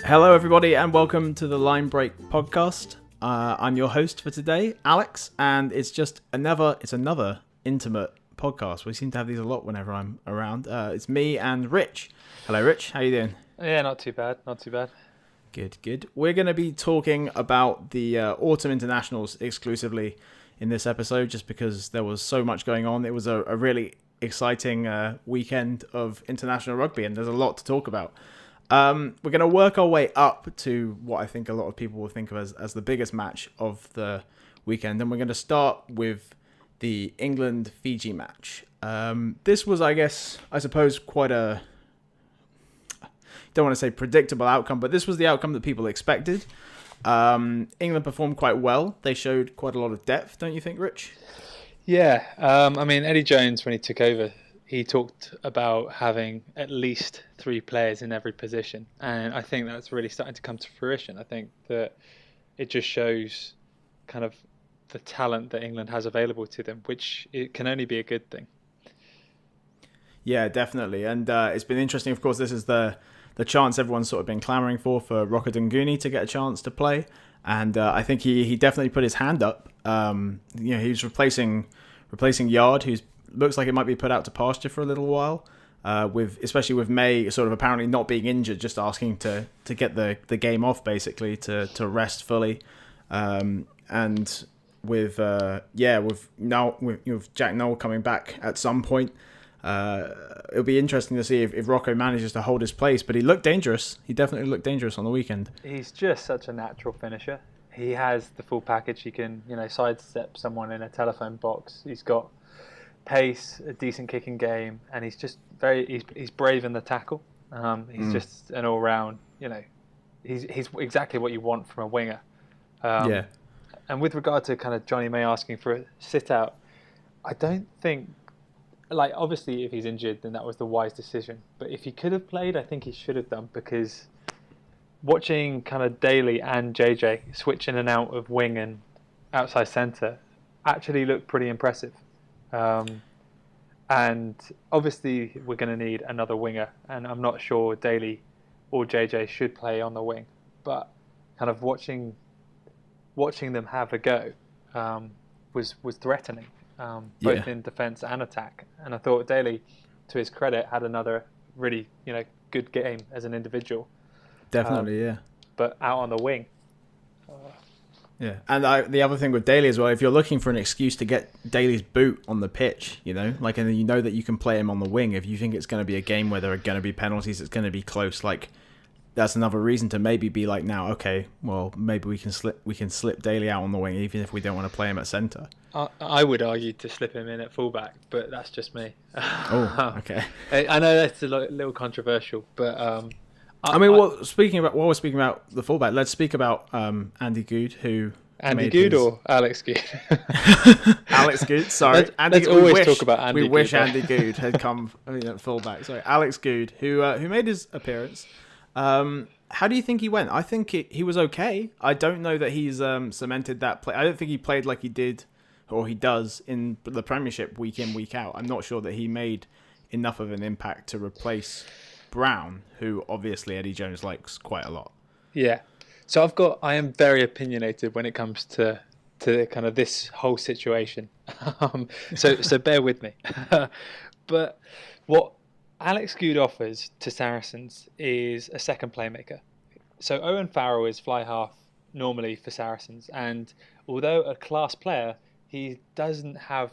Hello, everybody, and welcome to the Linebreak podcast. I'm your host for today, Alex, and it's another intimate podcast. We seem to have these a lot whenever I'm around. It's me and Rich. Hello, Rich. How you doing? Yeah, not too bad. Not too bad. Good. We're going to be talking about the autumn internationals exclusively in this episode, just because there was so much going on. It was a really exciting weekend of international rugby, and there's a lot to talk about. We're going to work our way up to what I think a lot of people will think of as the biggest match of the weekend. And we're going to start with the England-Fiji match. This was, I suppose, quite a, don't want to say predictable outcome, but this was the outcome that people expected. England performed quite well. They showed quite a lot of depth, don't you think, Rich? Yeah. Eddie Jones, when he took over, he talked about having at least 3 players in every position. And I think that's really starting to come to fruition. I think that it just shows kind of the talent that England has available to them, which it can only be a good thing. Yeah, definitely. And it's been interesting. Of course, this is the chance everyone's sort of been clamoring for Rokodunguni to get a chance to play. And I think he definitely put his hand up. He was replacing Yard, who's looks like it might be put out to pasture for a little while, especially with May sort of apparently not being injured, just asking to get the game off, basically, to rest fully. And with Jack Noel coming back at some point, it'll be interesting to see if Rocco manages to hold his place. But he looked dangerous. He definitely looked dangerous on the weekend. He's just such a natural finisher. He has the full package. He can, sidestep someone in a telephone box. He's got pace, a decent kicking game, and he's just he's brave in the tackle. He's just an all-round, he's exactly what you want from a winger. And with regard to kind of Johnny May asking for a sit-out, I don't think, obviously if he's injured, then that was the wise decision. But if he could have played, I think he should have done, because watching kind of Daly and JJ switch in and out of wing and outside centre actually looked pretty impressive. And obviously we're going to need another winger, and I'm not sure Daly or JJ should play on the wing, but kind of watching them have a go was threatening, both in defence and attack. And I thought Daly, to his credit, had another really good game as an individual. Definitely, yeah. But out on the wing. Yeah, and the other thing with Daly as well, if you're looking for an excuse to get Daly's boot on the pitch, and that you can play him on the wing, if you think it's going to be a game where there are going to be penalties, it's going to be close, that's another reason to maybe be like, now, okay, well, maybe we can slip Daly out on the wing, even if we don't want to play him at centre. I would argue to slip him in at fullback, but that's just me. Oh, okay. I know that's a little controversial, but while we're speaking about the fullback, let's speak about Andy Good, who Andy Good or Alex Good? Alex Good, sorry. Let's always talk about Andy Good. We wish Andy Good had come fullback. Sorry, Alex Good, who made his appearance. How do you think he went? I think he was okay. I don't know that he's cemented that play. I don't think he played like he did or he does in the Premiership week in, week out. I'm not sure that he made enough of an impact to replace Brown, who obviously Eddie Jones likes quite a lot. Yeah. So I am very opinionated when it comes to kind of this whole situation. So bear with me. But what Alex Good offers to Saracens is a second playmaker. So Owen Farrell is fly half normally for Saracens, and although a class player, he doesn't have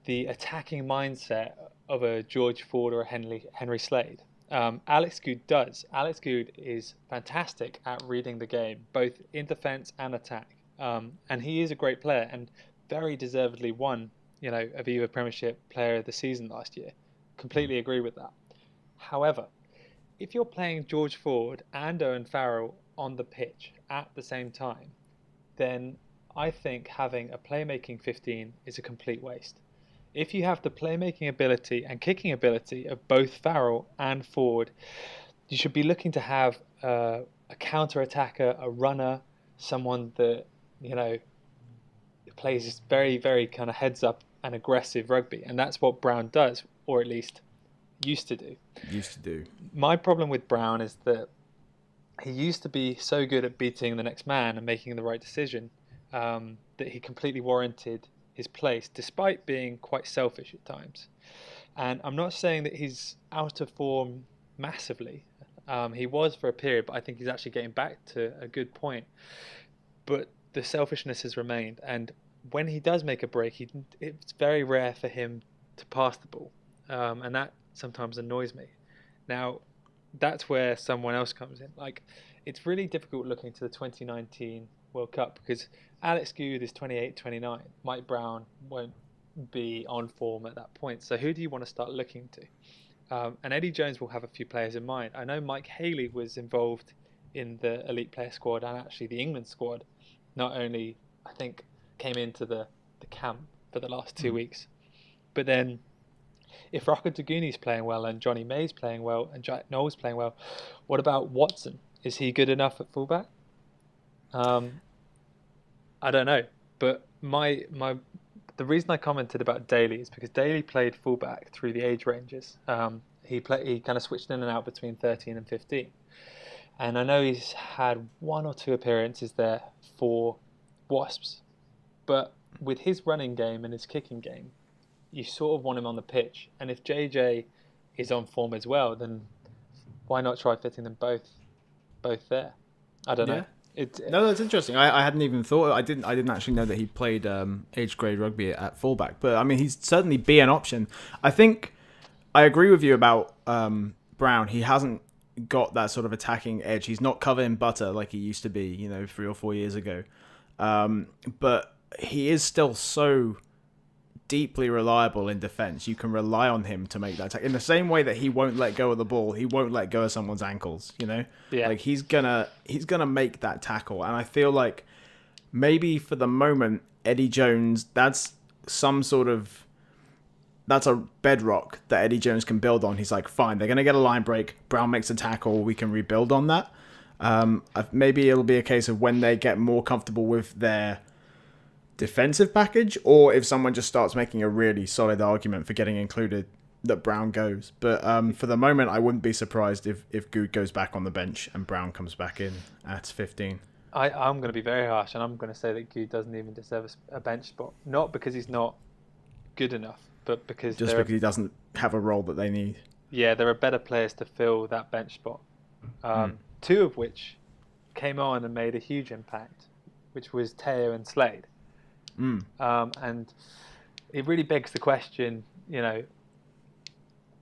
the attacking mindset of a George Ford or a Henry Slade. Alex Good does. Alex Good is fantastic at reading the game, both in defence and attack. And he is a great player, and very deservedly won, Aviva Premiership Player of the Season last year. Completely agree with that. However, if you're playing George Ford and Owen Farrell on the pitch at the same time, then I think having a playmaking 15 is a complete waste. If you have the playmaking ability and kicking ability of both Farrell and Ford, you should be looking to have a counter-attacker, a runner, someone that, plays very, very kind of heads-up and aggressive rugby. And that's what Brown does, or at least used to do. Used to do. My problem with Brown is that he used to be so good at beating the next man and making the right decision that he completely warranted his place, despite being quite selfish at times. And I'm not saying that he's out of form massively. He was for a period, but I think he's actually getting back to a good point. But the selfishness has remained, and when he does make a break, it's very rare for him to pass the ball, and that sometimes annoys me. Now, that's where someone else comes in. Like, it's really difficult looking to the 2019 World Cup because Alex Goode is 28, 29. Mike Brown won't be on form at that point. So who do you want to start looking to? And Eddie Jones will have a few players in mind. I know Mike Haley was involved in the elite player squad and actually the England squad. Not only, I think, came into the camp for the last 2 weeks, but then if Rocco Duguni's playing well and Johnny May's playing well and Jack Knowles playing well, what about Watson? Is he good enough at fullback? I don't know, but the reason I commented about Daly is because Daly played fullback through the age ranges. He kind of switched in and out between 13 and 15, and I know he's had 1 or 2 appearances there for Wasps, but with his running game and his kicking game, you sort of want him on the pitch. And if JJ is on form as well, then why not try fitting them both there? I don't know. No, that's interesting. I hadn't even thought. I didn't actually know that he played age grade rugby at fullback. But I mean, he's certainly be an option. I think I agree with you about Brown. He hasn't got that sort of attacking edge. He's not covered in butter like he used to be, 3 or 4 years ago. But he is still so deeply reliable in defense. You can rely on him to make that attack in the same way that he won't let go of the ball. He won't let go of someone's ankles. Like he's gonna make that tackle. And I feel like maybe for the moment, Eddie Jones, that's a bedrock that Eddie Jones can build on. He's like, fine, they're gonna get a line break. Brown makes a tackle. We can rebuild on that. Maybe it'll be a case of when they get more comfortable with their defensive package, or if someone just starts making a really solid argument for getting included, that Brown goes. But for the moment, I wouldn't be surprised if Good goes back on the bench and Brown comes back in at 15. I'm going to be very harsh, and I'm going to say that Good doesn't even deserve a bench spot. Not because he's not good enough, but because he doesn't have a role that they need. Yeah, there are better players to fill that bench spot. 2 of which came on and made a huge impact, which was Teo and Slade. And it really begs the question,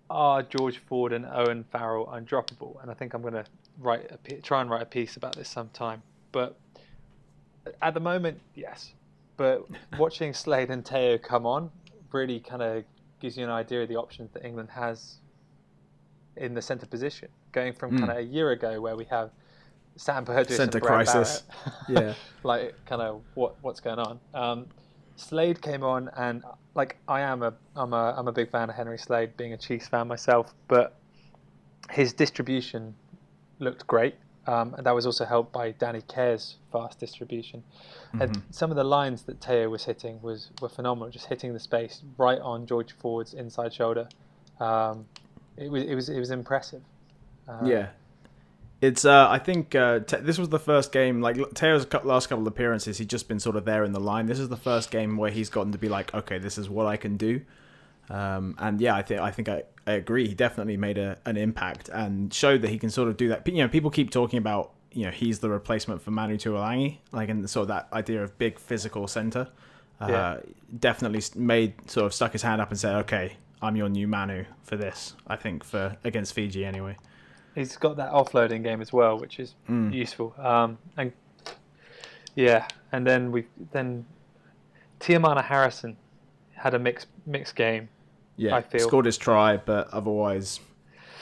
are George Ford and Owen Farrell undroppable? And I think I'm going to try and write a piece about this sometime. But at the moment, yes. But watching Slade and Teo come on really kind of gives you an idea of the options that England has in the centre position, going from kind of a year ago where we have Sam Burgess centre and Brad crisis. Barrett. Like kind of what's going on. Slade came on, and like I'm a big fan of Henry Slade, being a Chiefs fan myself, but his distribution looked great. And that was also helped by Danny Kerr's fast distribution. And some of the lines that Teo was hitting were phenomenal, just hitting the space right on George Ford's inside shoulder. It was impressive. It's I think this was the first game, like Teo's last couple of appearances, he'd just been sort of there in the line. This is the first game where he's gotten to be like, okay, this is what I can do. And yeah, I think I agree. He definitely made an impact and showed that he can sort of do that. People keep talking about, he's the replacement for Manu Tuolangi, like in sort of that idea of big physical center. Definitely stuck his hand up and said, okay, I'm your new Manu for this, I think, against Fiji anyway. He's got that offloading game as well, which is useful. And then Tiamana Harrison had a mixed game. Yeah, I feel. Scored his try, but otherwise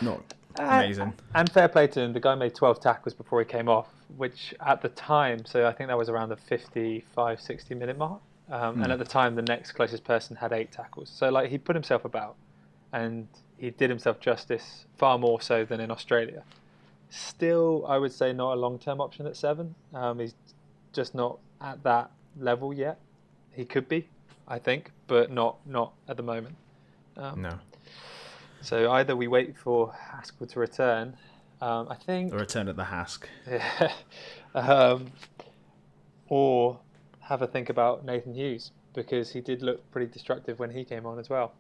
not amazing. And fair play to him. The guy made 12 tackles before he came off, which at the time, so I think that was around the 55, 60 minute mark. And at the time, the next closest person had 8 tackles. So he put himself about, and he did himself justice far more so than in Australia. Still, I would say not a long-term option at 7. He's just not at that level yet. He could be, I think, but not at the moment. No. So either we wait for Haskell to return, I think A return at the Hask. yeah, um, or have a think about Nathan Hughes because he did look pretty destructive when he came on as well.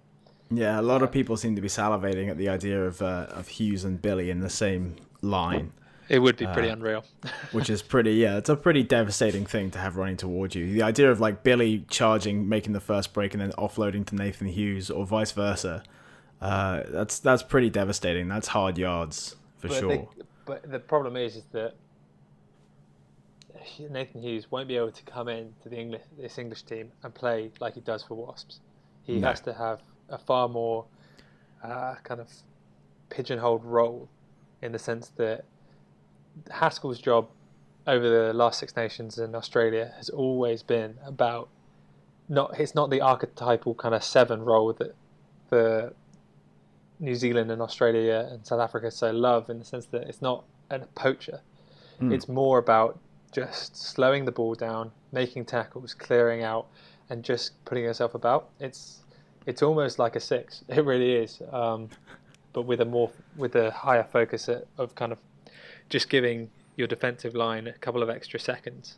Yeah, a lot of people seem to be salivating at the idea of Hughes and Billy in the same line, It would be pretty unreal. which is pretty. Yeah, it's a pretty devastating thing to have running towards you. The idea of like Billy charging, making the first break, and then offloading to Nathan Hughes, or vice versa. That's pretty devastating. That's hard yards for sure. But the problem is that Nathan Hughes won't be able to come in to this English team and play like he does for Wasps. He has to have a far more kind of pigeonholed role in the sense that Haskell's job over the last Six Nations in Australia has always been about it's not the archetypal kind of 7 role that the New Zealand and Australia and South Africa so love, in the sense that it's not a poacher. It's more about just slowing the ball down, making tackles, clearing out, and just putting yourself about. It's almost like a 6. It really is, but with a higher focus of kind of just giving your defensive line a couple of extra seconds.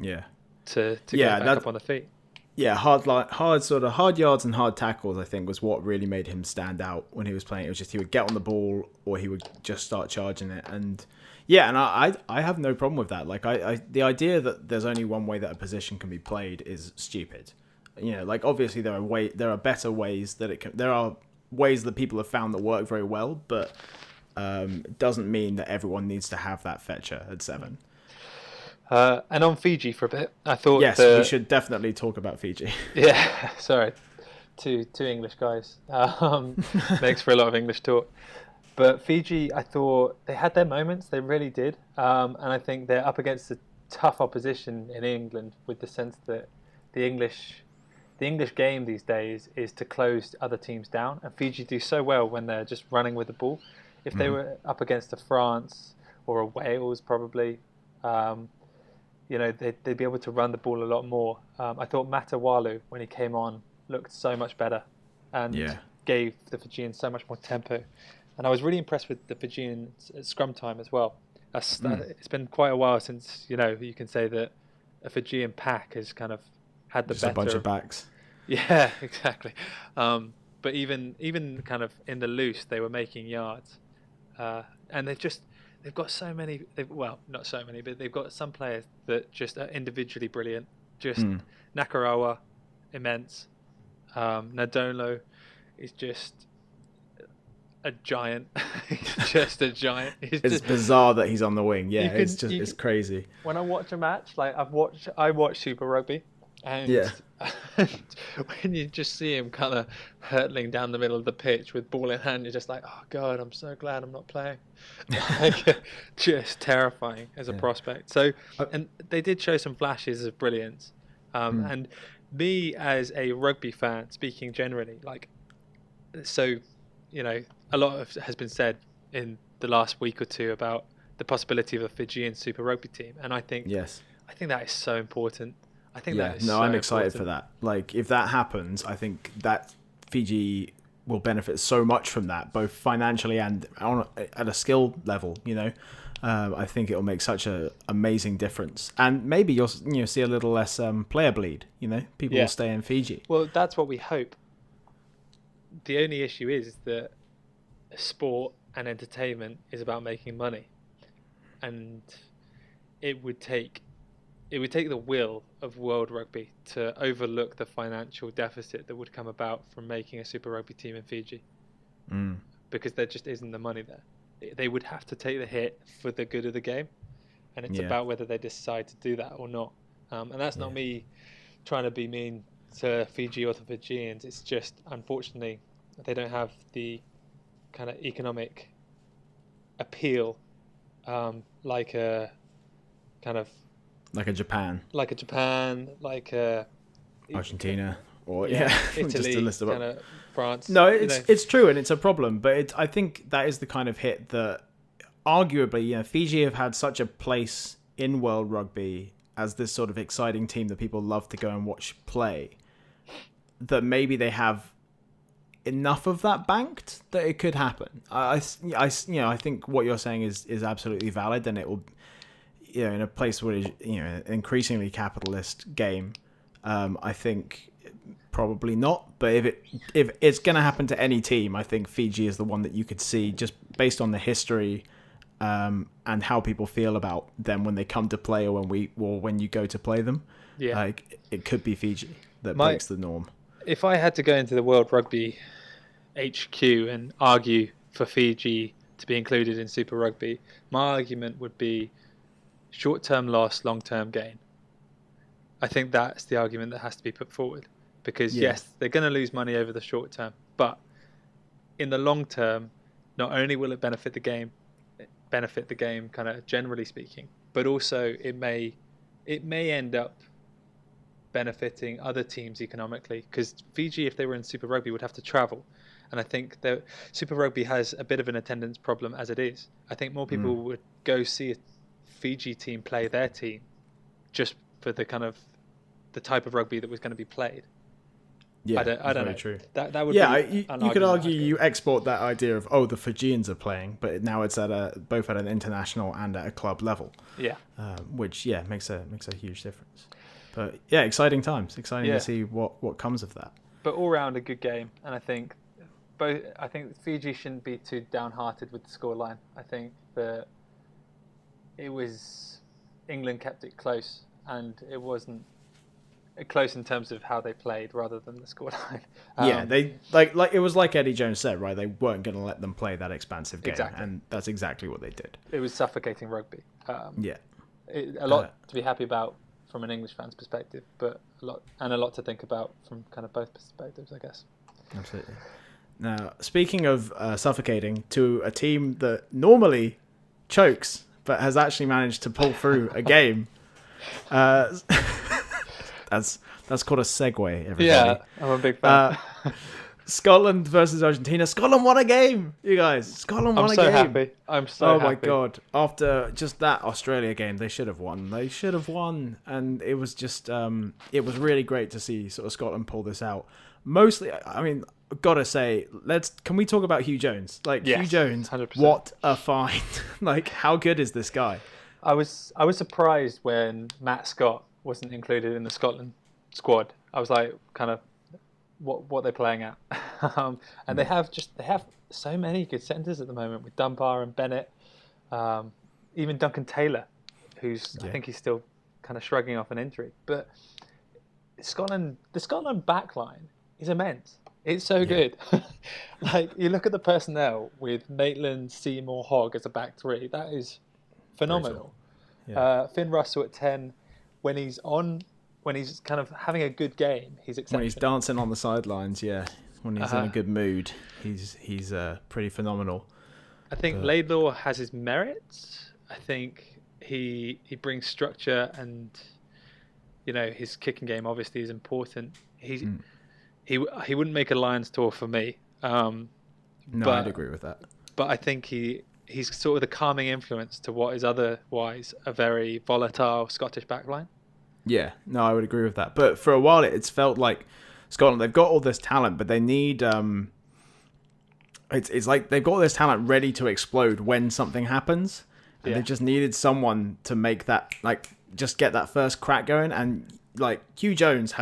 Yeah. To get back up on the feet. Yeah, hard yards and hard tackles, I think, was what really made him stand out when he was playing. It was just he would get on the ball or he would just start charging it. And yeah, and I have no problem with that. Like the idea that there's only one way that a position can be played is stupid. You know, like obviously there are better ways that it can. There are ways that people have found that work very well, but it doesn't mean that everyone needs to have that fetcher at 7. And on Fiji for a bit, I thought we should definitely talk about Fiji. Yeah, sorry, two English guys. Makes for a lot of English talk. But Fiji, I thought they had their moments. They really did, and I think they're up against a tough opposition in England, with the sense that the English game these days is to close other teams down, and Fiji do so well when they're just running with the ball. If they were up against a France or a Wales, probably. They'd be able to run the ball a lot more. I thought Matawalu, when he came on, looked so much better and gave the Fijians so much more tempo. And I was really impressed with the Fijians at scrum time as well. It's been quite a while since, you can say that a Fijian pack has kind of had the just better... a bunch of backs. Yeah, exactly. But even kind of in the loose, they were making yards. And they've got so many. Not so many, but they've got some players that just are individually brilliant. Just Nakarawa, immense. Nadolo is just a giant. He's just a giant. It's bizarre that he's on the wing. Yeah, it's crazy. When I watch a match, like I watch Super Rugby, and when you just see him kind of hurtling down the middle of the pitch with ball in hand, you're just like, oh God, I'm so glad I'm not playing. Just terrifying as a prospect. So, and they did show some flashes of brilliance. And me as a rugby fan, speaking generally, a lot has been said in the last week or two about the possibility of a Fijian Super Rugby team, and I think that is so important. I think that is so I'm excited important. for that. Like, if that happens, I think that Fiji will benefit so much from that, both financially and at a skill level. I think it'll make such an amazing difference, and maybe you'll see a little less player bleed. People will stay in Fiji. Well, that's what we hope. The only issue is that sport and entertainment is about making money, and it would take the will of World Rugby to overlook the financial deficit that would come about from making a Super Rugby team in Fiji, because there just isn't the money there. They would have to take the hit for the good of the game, and it's about whether they decide to do that or not. And that's not me trying to be mean to Fiji or the Fijians. It's just, unfortunately, they don't have the kind of economic appeal like a Japan, like a Argentina, or Italy, just a list of kind of France. No, it's true, and it's a problem. But I think that is the kind of hit that, arguably, Fiji have had such a place in World Rugby as this sort of exciting team that people love to go and watch play, that maybe they have enough of that banked that it could happen. I think what you're saying is absolutely valid, and it will, in a place where it's, an increasingly capitalist game, I think probably not. But if it's going to happen to any team, I think Fiji is the one that you could see just based on the history, and how people feel about them when they come to play or when you go to play them. Yeah, like it could be Fiji that breaks the norm. If I had to go into the World Rugby HQ and argue for Fiji to be included in Super Rugby, my argument would be short-term loss, long-term gain. I think that's the argument that has to be put forward, because yes, they're going to lose money over the short term, but in the long term, not only will it benefit the game kind of generally speaking, but also it may end up benefiting other teams economically, because Fiji, if they were in Super Rugby, would have to travel. And I think that Super Rugby has a bit of an attendance problem as it is. I think more people would go see a Fiji team play their team just for the type of rugby that was going to be played. Yeah, I don't know. True. That would be you could argue you export that idea of the Fijians are playing, but now it's both at an international and at a club level. Yeah, which makes a huge difference. But exciting times. Exciting to see what comes of that. But all round a good game, and I think Fiji shouldn't be too downhearted with the scoreline. I think that it was England kept it close, and it wasn't close in terms of how they played rather than the scoreline. They like it was like Eddie Jones said, right? They weren't going to let them play that expansive game, and that's exactly what they did. It was suffocating rugby. A lot to be happy about from an English fan's perspective, but a lot to think about from kind of both perspectives, I guess. Absolutely. Now, speaking of suffocating, to a team that normally chokes but has actually managed to pull through a game. That's called a segue, everybody. Yeah, I'm a big fan. Scotland versus Argentina. Scotland won a game, you guys. Scotland won a game. I'm so happy. Oh my God. After just that Australia game, they should have won. And it was just, it was really great to see sort of Scotland pull this out. Mostly, I mean, gotta say, can we talk about Hugh Jones? Hugh Jones, 100%. What a find. How good is this guy? I was surprised when Matt Scott wasn't included in the Scotland squad. I was like, kind of, what they're playing at. And they have so many good centres at the moment with Dunbar and Bennett, even Duncan Taylor, who's I think he's still kind of shrugging off an injury. But the Scotland backline is immense. It's so good. You look at the personnel with Maitland, Seymour, Hogg as a back three. That is phenomenal. Finn Russell at 10, when he's kind of having a good game, he's exceptional. When he's dancing on the sidelines, when he's in a good mood, he's pretty phenomenal. I think Laidlaw has his merits. I think he brings structure, and his kicking game obviously is important. He wouldn't make a Lions tour for me. I'd agree with that. But I think he's sort of the calming influence to what is otherwise a very volatile Scottish backline. Yeah, no, I would agree with that. But for a while, it's felt like Scotland, they've got all this talent, but they need... It's like they've got all this talent ready to explode when something happens. And they just needed someone to make that, just get that first crack going. And, Hugh Jones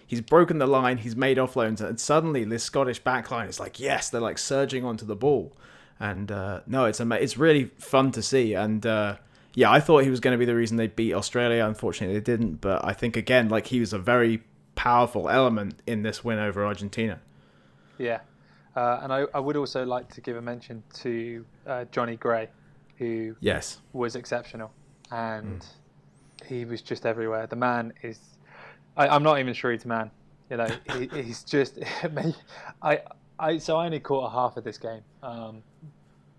he's broken the line, he's made offloads, and suddenly this Scottish backline is yes, they're surging onto the ball. And it's really fun to see. And I thought he was going to be the reason they beat Australia. Unfortunately, they didn't. But I think, again, he was a very powerful element in this win over Argentina. Yeah. And I would also like to give a mention to Johnny Gray, who was exceptional. And he was just everywhere. The man is... I'm not even sure he's a man. He's just... So I only caught a half of this game.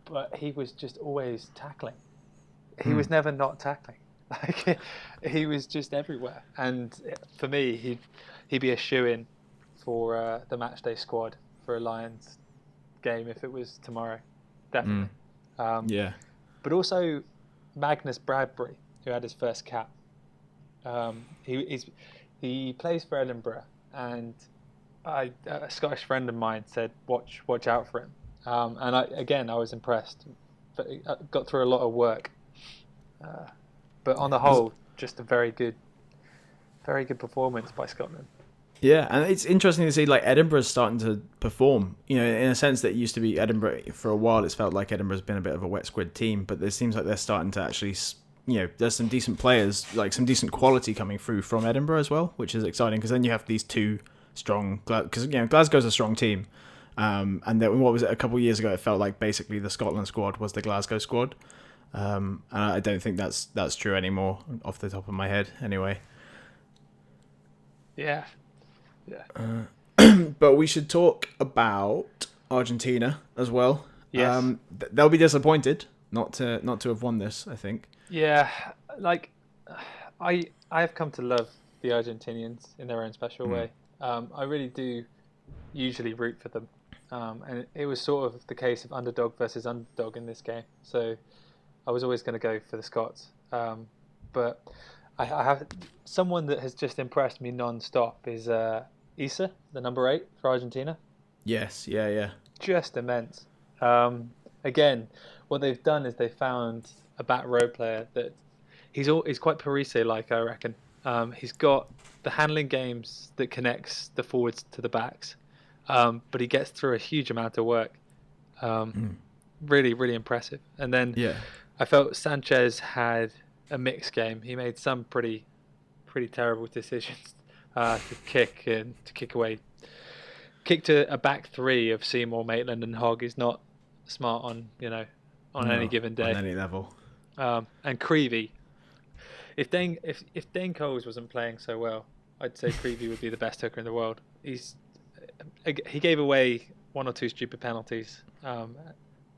But he was just always tackling. He was never not tackling. He was just everywhere. And for me, he'd be a shoo-in for the matchday squad for a Lions game if it was tomorrow. Definitely. But also Magnus Bradbury, who had his first cap. He plays for Edinburgh, and a Scottish friend of mine said, watch out for him. And I was impressed. But got through a lot of work. But on the whole, just a very good performance by Scotland. Yeah, and it's interesting to see like Edinburgh's starting to perform. You know, in a sense that it used to be Edinburgh for a while. It's felt like Edinburgh's been a bit of a wet squid team, but it seems like they're starting to actually, you know, there's some decent players, like some decent quality coming through from Edinburgh as well, which is exciting because then you have these two strong, because Glasgow's a strong team. And then what was it, a couple of years ago? It felt like basically the Scotland squad was the Glasgow squad. And I don't think that's true anymore, off the top of my head. Anyway. Yeah. But we should talk about Argentina as well. Yes. They'll be disappointed not to have won this, I think. Yeah. Like, I have come to love the Argentinians in their own special way. I really do usually root for them. And it was sort of the case of underdog versus underdog in this game. So I was always going to go for the Scots. But I have someone that has just impressed me non-stop is Issa, the number 8 for Argentina. Yes, yeah. Just immense. Again, what they've done is they found a back row player that he's quite Parise-like, I reckon. He's got the handling games that connects the forwards to the backs. But he gets through a huge amount of work. Really, really impressive. And then I felt Sanchez had a mixed game. He made some pretty terrible decisions to kick away. Kick to a back three of Seymour, Maitland, and Hogg is not smart on any given day. On any level. And Creevy, if Dane Coles wasn't playing so well, I'd say Creevy would be the best hooker in the world. He gave away one or two stupid penalties,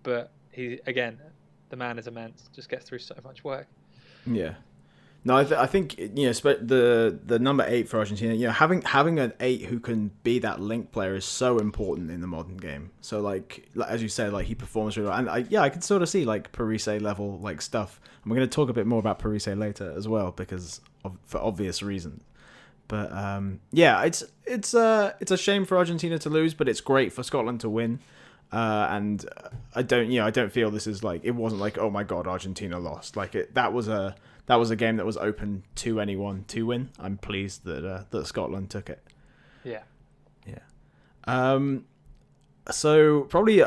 but the man is immense. Just gets through so much work. Yeah. No, I think the number 8 for Argentina. Having an 8 who can be that link player is so important in the modern game. So like as you said, like he performs really well, and I can sort of see like Parise level like stuff. And we're going to talk a bit more about Parise later as well for obvious reasons. But it's a shame for Argentina to lose, but it's great for Scotland to win. And I don't feel this is like, it wasn't like, oh my god, Argentina lost. Like that was a game that was open to anyone to win. I'm pleased that Scotland took it. Yeah. So probably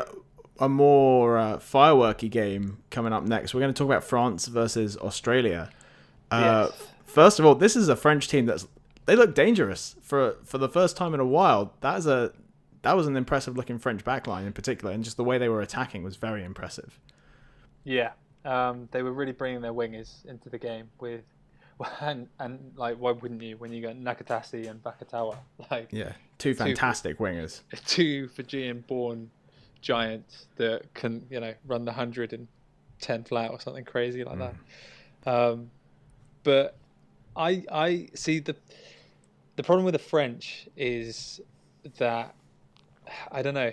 a more fireworky game coming up next. We're going to talk about France versus Australia. Yes. First of all, this is a French team they look dangerous for the first time in a while. That was an impressive looking French backline in particular, and just the way they were attacking was very impressive. Yeah, they were really bringing their wingers into the game and like, why wouldn't you when you got Nakatasi and Bakatawa? Like, yeah, two fantastic wingers, two Fijian-born giants that can run the 110 flat or something crazy like that. But I see the problem with the French is that, I don't know,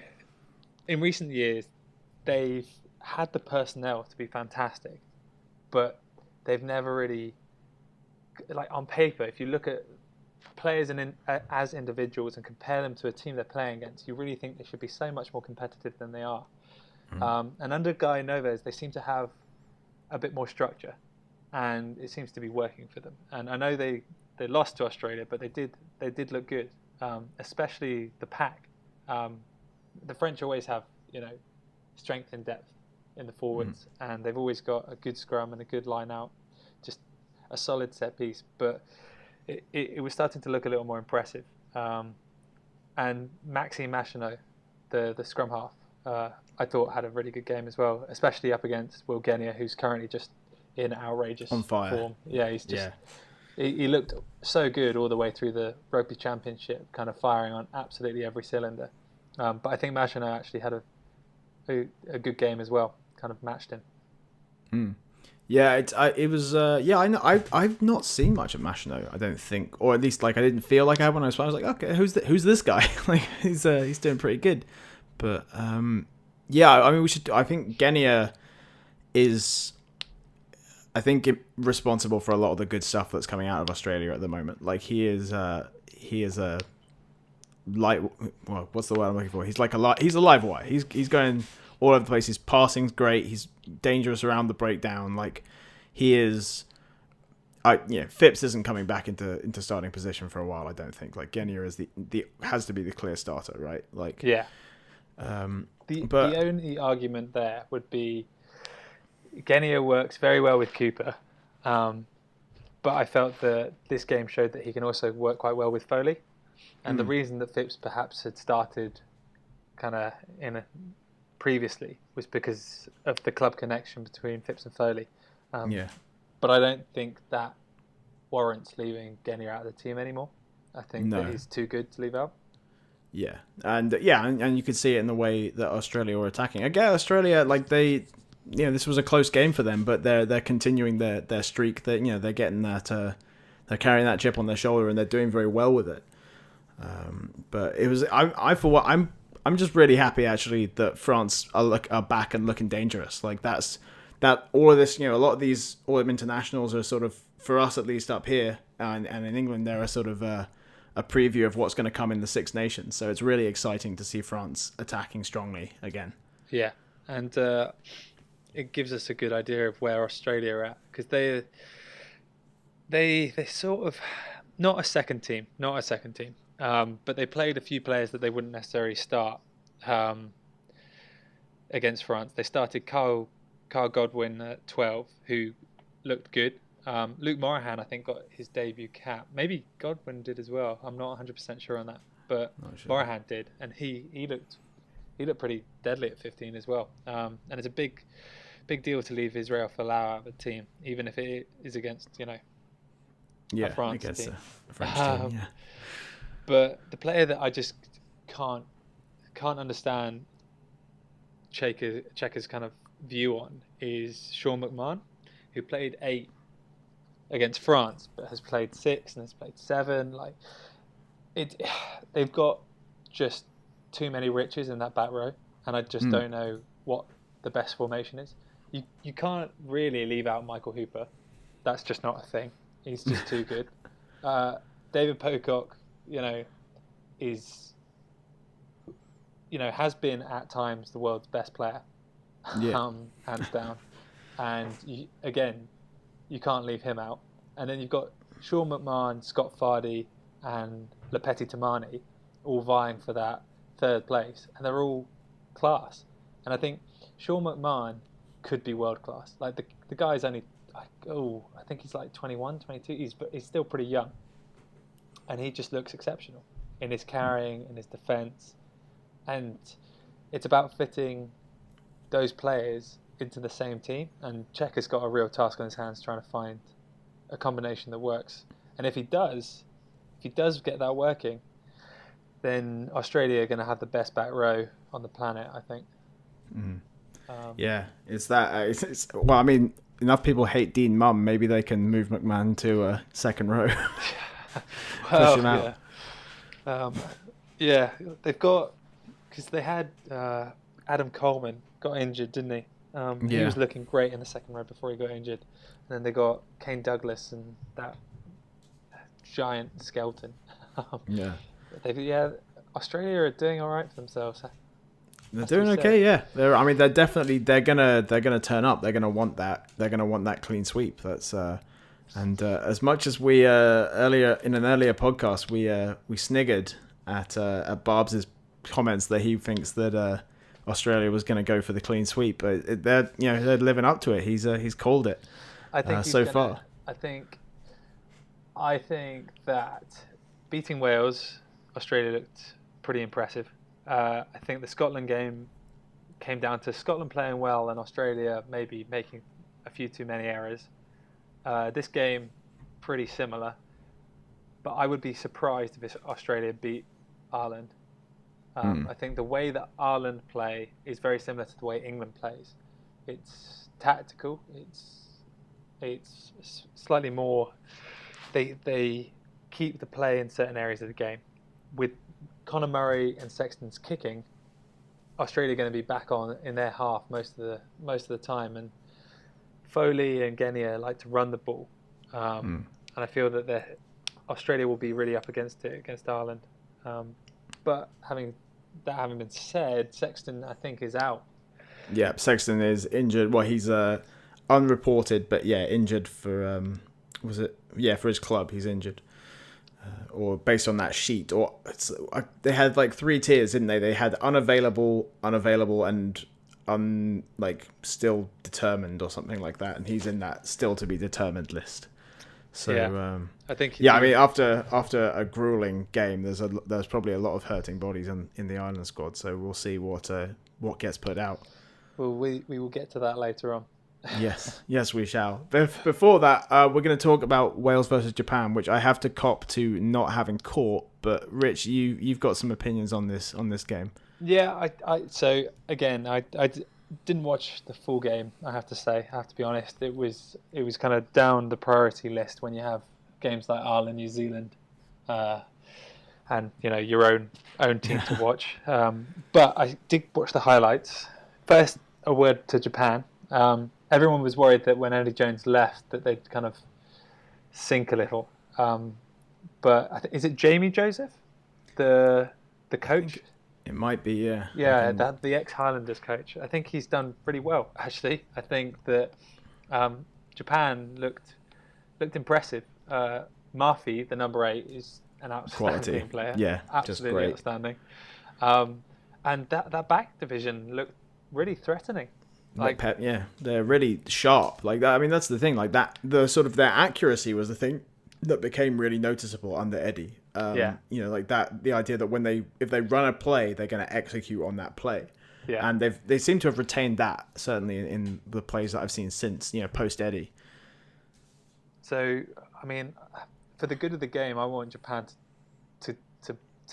in recent years they've had the personnel to be fantastic, but they've never really, like on paper, if you look at players as individuals and compare them to a team they're playing against, you really think they should be so much more competitive than they are. And under Guy Noves, they seem to have a bit more structure, and it seems to be working for them. And I know they lost to Australia, but they did look good, especially the pack. The French always have strength and depth in the forwards, and they've always got a good scrum and a good line out, just a solid set piece. But it was starting to look a little more impressive. And Maxime Machineau, the scrum half, I thought had a really good game as well, especially up against Will Genia, who's currently just in outrageous on fire form. Yeah, he's just he looked so good all the way through the Rugby Championship, kind of firing on absolutely every cylinder. But I think Machineau actually had a good game as well, kind of matched him. Yeah, it was. I know. I've not seen much of Machineau, I don't think, or at least like I didn't feel like I had when I was playing. I was like, okay, who's this guy? Like he's doing pretty good. But I mean, we should. I think Genia is, I think, responsible for a lot of the good stuff that's coming out of Australia at the moment. Like he is light. Well, what's the word I'm looking for? He's like he's a live wire. He's going all over the place. His passing's great. He's dangerous around the breakdown. Like he is. Phipps isn't coming back into starting position for a while. I don't think. Like Genia is the has to be the clear starter, right? Like yeah. but The only argument there would be Genia works very well with Cooper, but I felt that this game showed that he can also work quite well with Foley. And the reason that Phipps perhaps had started kind of previously was because of the club connection between Phipps and Foley. But I don't think that warrants leaving Genia out of the team anymore. I think that he's too good to leave out. Yeah, and you could see it in the way that Australia were attacking. Again, Australia, like this was a close game for them, but they're continuing their streak. That they're getting that, they're carrying that chip on their shoulder, and they're doing very well with it. But it was I'm just really happy actually that France are back and looking dangerous. Like that all of this, a lot of these all internationals are sort of, for us at least up here and in England, they're a sort of a preview of what's going to come in the Six Nations. So it's really exciting to see France attacking strongly again. Yeah, and it gives us a good idea of where Australia are at, because they sort of not a second team, but they played a few players that they wouldn't necessarily start against France. They started Carl Godwin at 12, who looked good. Luke Morahan, I think, got his debut cap. Maybe Godwin did as well. I'm not 100% sure on that, but sure. Morahan did, and he looked pretty deadly at 15 as well. And it's a big deal to leave Israel Folau out of the team, even if it is against a France team. A French team. Yeah. But the player that I just can't understand Cheika's kind of view on is Sean McMahon, who played 8 against France, but has played 6 and has played 7. They've got just too many riches in that back row, and I just don't know what the best formation is. You can't really leave out Michael Hooper. That's just not a thing. He's just too good. David Pocock, has been at times the world's best player, hands down. And you can't leave him out. And then you've got Sean McMahon, Scott Fardy, and Lepeti Tamani all vying for that 3rd place, and they're all class. And I think Sean McMahon could be world class. Like the guy's only, I think he's like 21, 22. He's still pretty young, and he just looks exceptional in his carrying, in his defence, and it's about fitting those players into the same team. And Cheika's got a real task on his hands trying to find a combination that works. And if he does get that working, then Australia are going to have the best back row on the planet, I think. It's that. Well, I mean, enough people hate Dean Mum. Maybe they can move McMahon to a second row. Push him out. They've got, because they had Adam Coleman got injured, didn't he? He was looking great in the second row before he got injured. And then they got Kane Douglas and that giant skeleton. Australia are doing all right for themselves. They're doing okay, yeah. They're gonna turn up. They're gonna want that. They're gonna want that clean sweep. That's and as much as we earlier in an earlier podcast we sniggered at Barb's comments that he thinks that Australia was going to go for the clean sweep, but they're living up to it. He's called it. I think far. I think that beating Wales, Australia looked pretty impressive. I think the Scotland game came down to Scotland playing well and Australia maybe making a few too many errors. This game, pretty similar, but I would be surprised if Australia beat Ireland. I think the way that Ireland play is very similar to the way England plays. It's tactical. It's slightly more. They keep the play in certain areas of the game. With Conor Murray and Sexton's kicking, Australia are going to be back on in their half most of the time, and Foley and Genia like to run the ball, and I feel that Australia will be really up against it against Ireland. But having been said, Sexton I think is out. Yeah, Sexton is injured. Well, he's unreported, but yeah, injured for was it? Yeah, for his club, he's injured. Or based on that sheet, or they had like 3 tiers, didn't they? They had unavailable, and still determined or something like that, and he's in that still to be determined list. So Yeah, I think. Yeah, I mean, after a grueling game, there's probably a lot of hurting bodies in the Ireland squad. So we'll see what gets put out. Well, we will get to that later on. Yes, we shall. Before that, we're going to talk about Wales versus Japan, which I have to cop to not having caught. But Rich, you've got some opinions on this game. Yeah, so again, I didn't watch the full game. I have to say, I have to be honest. It was kind of down the priority list when you have games like Ireland, New Zealand, and your own team to watch. But I did watch the highlights. First, a word to Japan. Everyone was worried that when Eddie Jones left, that they'd kind of sink a little. But is it Jamie Joseph, the coach? It might be, yeah. Yeah, the ex-Highlanders coach. I think he's done pretty well, actually. I think that Japan looked impressive. Murphy, the number 8, is an outstanding player. Yeah, absolutely just great. Outstanding. And that back division looked really threatening. They're really sharp. Like that. I mean, that's the thing. Like that, the sort of their accuracy was the thing that became really noticeable under Eddie. Like that. The idea that if they run a play, they're going to execute on that play. Yeah. And they seem to have retained that certainly in the plays that I've seen since post Eddie. So I mean, for the good of the game, I want Japan to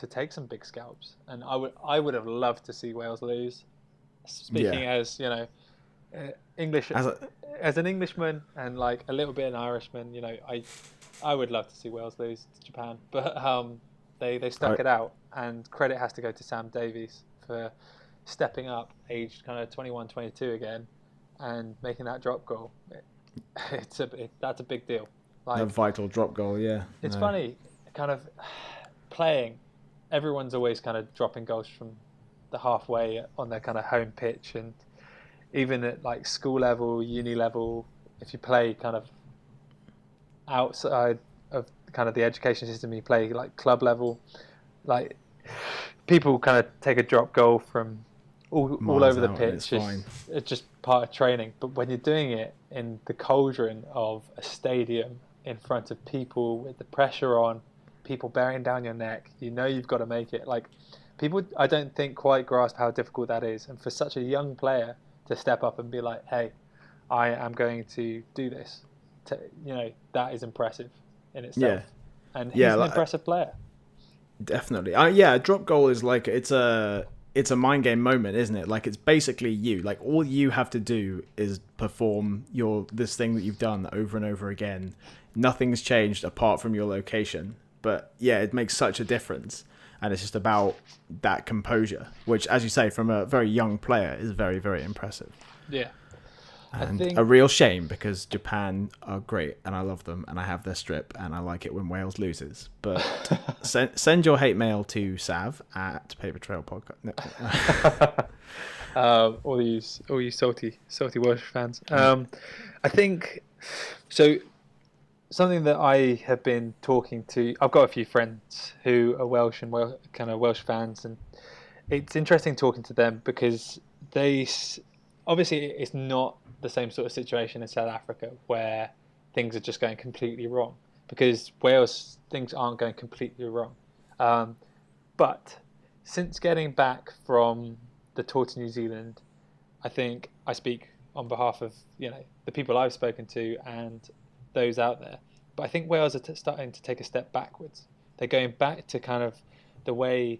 take some big scalps, and I would have loved to see Wales lose. Speaking as English as an Englishman and like a little bit an Irishman, I would love to see Wales lose to Japan, but they stuck it out, and credit has to go to Sam Davies for stepping up, aged kind of 21, 22 again, and making that drop goal. That's a big deal. Like, a vital drop goal, yeah. It's funny, kind of playing. Everyone's always kind of dropping goals from the halfway on their kind of home pitch, and even at like school level, uni level, if you play kind of outside of kind of the education system, you play like club level, like people kind of take a drop goal from all over the pitch. It's just part of training. But when you're doing it in the cauldron of a stadium in front of people with the pressure on, people bearing down your neck, you've got to make it. Like, people, I don't think, quite grasp how difficult that is. And for such a young player to step up and be like, hey, I am going to do this, that is impressive in itself. Yeah. And he's an impressive player. Definitely. A drop goal is like, it's a mind game moment, isn't it? Like, it's basically you. Like, all you have to do is perform this thing that you've done over and over again. Nothing's changed apart from your location. But yeah, it makes such a difference. And it's just about that composure, which, as you say, from a very young player, is very, very impressive. Yeah. And a real shame, because Japan are great and I love them and I have their strip and I like it when Wales loses. But send your hate mail to Sav at Paper Trail Podcast. No. All you salty Welsh fans. I think so. Something that I have been talking to, I've got a few friends who are Welsh and kind of Welsh fans, and it's interesting talking to them because obviously it's not the same sort of situation in South Africa where things are just going completely wrong, because Wales, things aren't going completely wrong. But since getting back from the tour to New Zealand, I think I speak on behalf of the people I've spoken to and those out there, but I think Wales are starting to take a step backwards. They're going back to kind of the way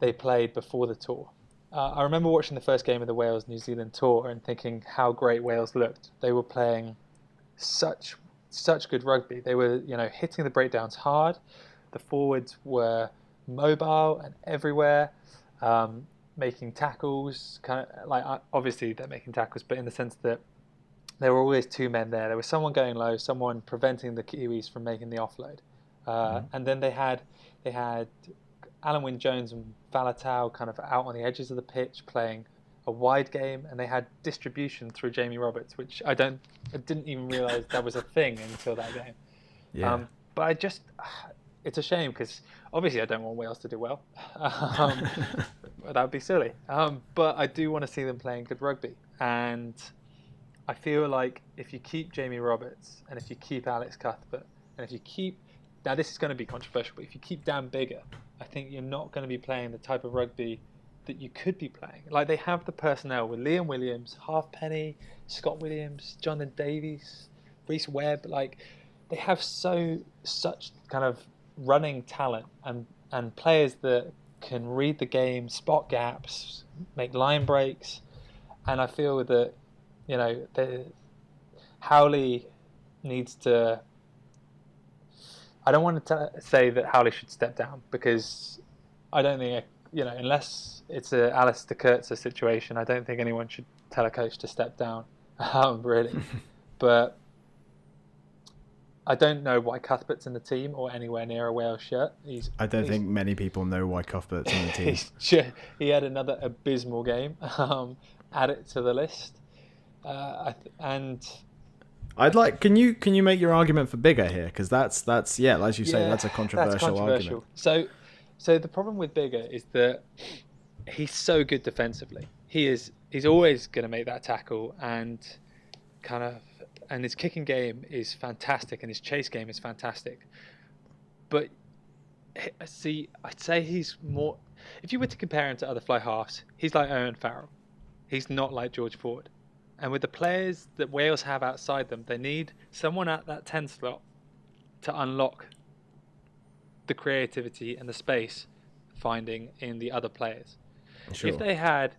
they played before the tour. I remember watching the first game of the Wales-New Zealand tour and thinking how great Wales looked. They were playing such good rugby. They were hitting the breakdowns hard. The forwards were mobile and everywhere, making tackles. Kind of like, obviously they're making tackles, but in the sense that there were always 2 men there. There was someone going low, someone preventing the Kiwis from making the offload, and then they had Alan Wynne-Jones and Faletau kind of out on the edges of the pitch playing a wide game, and they had distribution through Jamie Roberts, which I didn't even realise that was a thing until that game. Yeah. But it's a shame because obviously I don't want Wales to do well. That would be silly. But I do want to see them playing good rugby, and I feel like if you keep Jamie Roberts and if you keep Alex Cuthbert and if you keep, now this is going to be controversial, but if you keep Dan Biggar, I think you're not going to be playing the type of rugby that you could be playing. Like, they have the personnel with Liam Williams, Halfpenny, Scott Williams, Jonathan Davies, Reece Webb. Like, they have such kind of running talent and players that can read the game, spot gaps, make line breaks. And I feel that, you know, Howley needs to... I don't want to say that Howley should step down, because I don't think, unless it's a Alistair Kurtzer situation, I don't think anyone should tell a coach to step down, really. But I don't know why Cuthbert's in the team or anywhere near a Wales shirt. I don't think many people know why Cuthbert's in the team. He had another abysmal game. Add it to the list. I'd like. Can you make your argument for Biggar here? Because that's as you say, that's a controversial argument. So the problem with Biggar is that he's so good defensively. He's always going to make that tackle, and his kicking game is fantastic, and his chase game is fantastic. But see, I'd say he's more. If you were to compare him to other fly halves, he's like Owen Farrell. He's not like George Ford. And with the players that Wales have outside them, they need someone at that 10 slot to unlock the creativity and the space finding in the other players. Sure. If they had,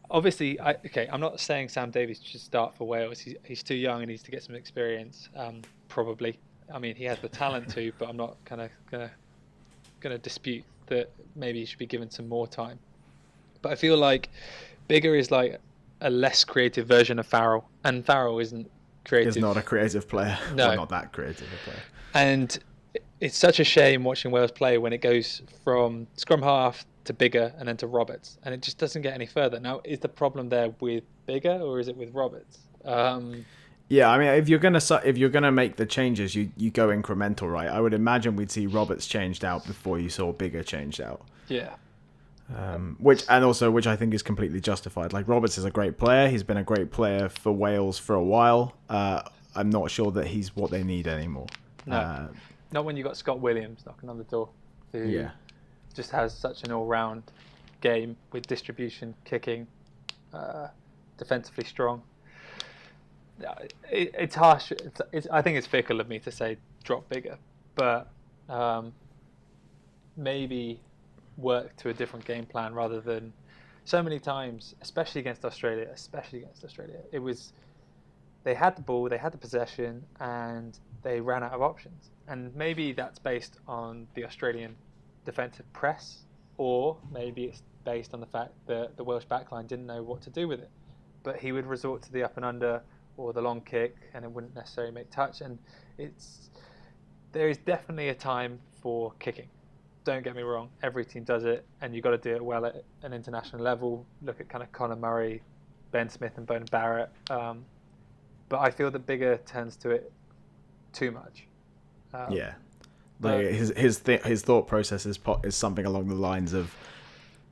obviously, I'm not saying Sam Davies should start for Wales. He's too young and needs to get some experience, probably. I mean, he has the talent to, but I'm not gonna dispute that maybe he should be given some more time. But I feel like Biggar is like a less creative version of Farrell, and Farrell isn't creative. He's not a creative player. No, well, not that creative a player. And it's such a shame watching Wales play when it goes from scrum half to Biggar and then to Roberts, and it just doesn't get any further. Now, is the problem there with Biggar or is it with Roberts? Yeah, I mean, if you're gonna make the changes, you go incremental, right? I would imagine we'd see Roberts changed out before you saw Biggar changed out. Yeah. Which I think is completely justified. Like, Roberts is a great player. He's been a great player for Wales for a while. I'm not sure that he's what they need anymore. No, not when you got Scott Williams knocking on the door, who just has such an all-round game with distribution, kicking, defensively strong. It's harsh. I think it's fickle of me to say drop Biggar, but maybe work to a different game plan rather than so many times, especially against Australia, it was they had the ball, they had the possession, and they ran out of options. And maybe that's based on the Australian defensive press, or maybe it's based on the fact that the Welsh backline didn't know what to do with it. But he would resort to the up and under or the long kick, and it wouldn't necessarily make touch. And there is definitely a time for kicking. Don't get me wrong, every team does it, and you've got to do it well at an international level. Look at kind of Conor Murray, Ben Smith and Bowden Barrett. But I feel that Biggar turns to it too much. Like his thought process is something along the lines of,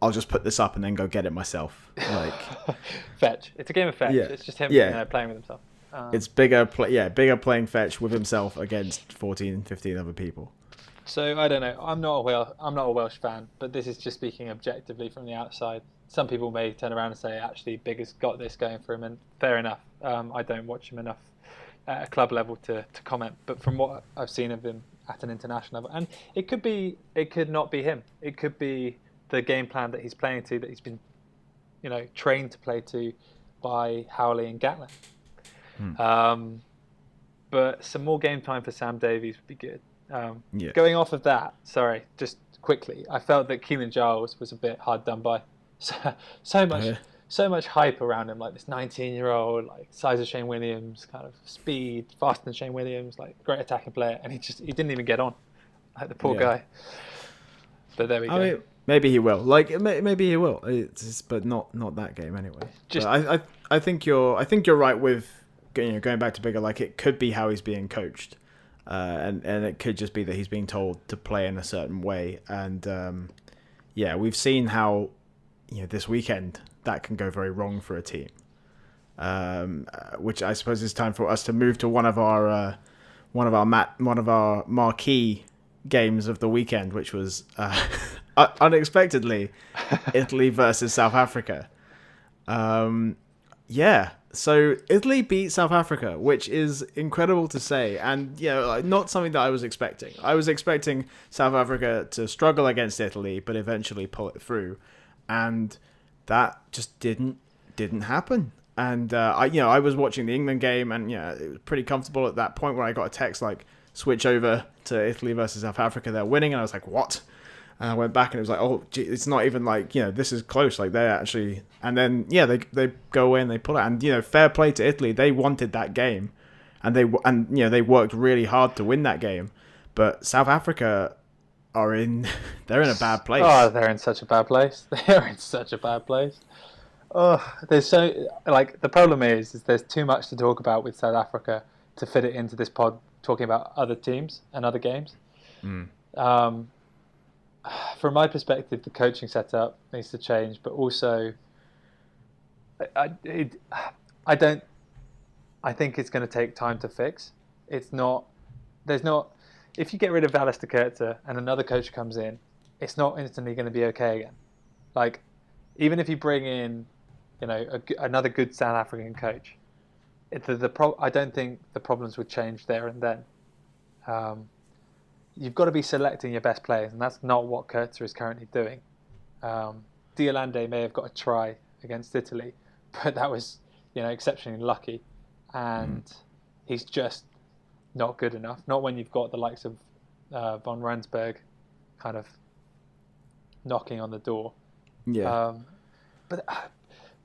I'll just put this up and then go get it myself. Like fetch. It's a game of fetch. Yeah. It's just him playing with himself. It's Biggar playing fetch with himself against 14, 15 other people. So I don't know. I'm not a Welsh fan, but this is just speaking objectively from the outside. Some people may turn around and say, actually, Biggar's got this going for him, and fair enough. I don't watch him enough at a club level to comment, but from what I've seen of him at an international level, and it could not be him. It could be the game plan that he's playing to, that he's been, trained to play to by Howley and Gatlin. But some more game time for Sam Davies would be good. Going off of that, sorry, just quickly, I felt that Keelan Giles was a bit hard done by. So much hype around him, like this 19-year-old, like size of Shane Williams, kind of speed, faster than Shane Williams, like great attacking player, and he didn't even get on, like the poor guy. But there we go. I mean, maybe he will. Maybe he will. But not that game anyway. Just but I think you're right with going back to bigger. Like, it could be how he's being coached, and it could just be that he's being told to play in a certain way. And we've seen how this weekend that can go very wrong for a team. Which I suppose is time for us to move to one of our marquee games of the weekend, which was unexpectedly Italy versus South Africa. So Italy beat South Africa, which is incredible to say, and not something that I was expecting. I was expecting South Africa to struggle against Italy, but eventually pull it through, and that just didn't happen. And I was watching the England game, and it was pretty comfortable at that point where I got a text like, switch over to Italy versus South Africa, they're winning, and I was like, what? And I went back and it was like, oh, gee, it's not even like, this is close, like they're actually, and then they go away and they pull it, and fair play to Italy, they wanted that game, and they worked really hard to win that game, but South Africa they're in a bad place. Oh, they're in such a bad place. They're in such a bad place. Oh, there's the problem is there's too much to talk about with South Africa to fit it into this pod talking about other teams and other games. From my perspective, the coaching setup needs to change, but also I think it's going to take time to fix. If you get rid of Alistair Kurtzer and another coach comes in, it's not instantly going to be okay again. Like, even if you bring in another good South African coach, I don't think the problems would change there and then. You've got to be selecting your best players, and that's not what Kurtzer is currently doing. Diolande may have got a try against Italy, but that was exceptionally lucky, and he's just not good enough. Not when you've got the likes of von Rensburg kind of knocking on the door. Yeah. But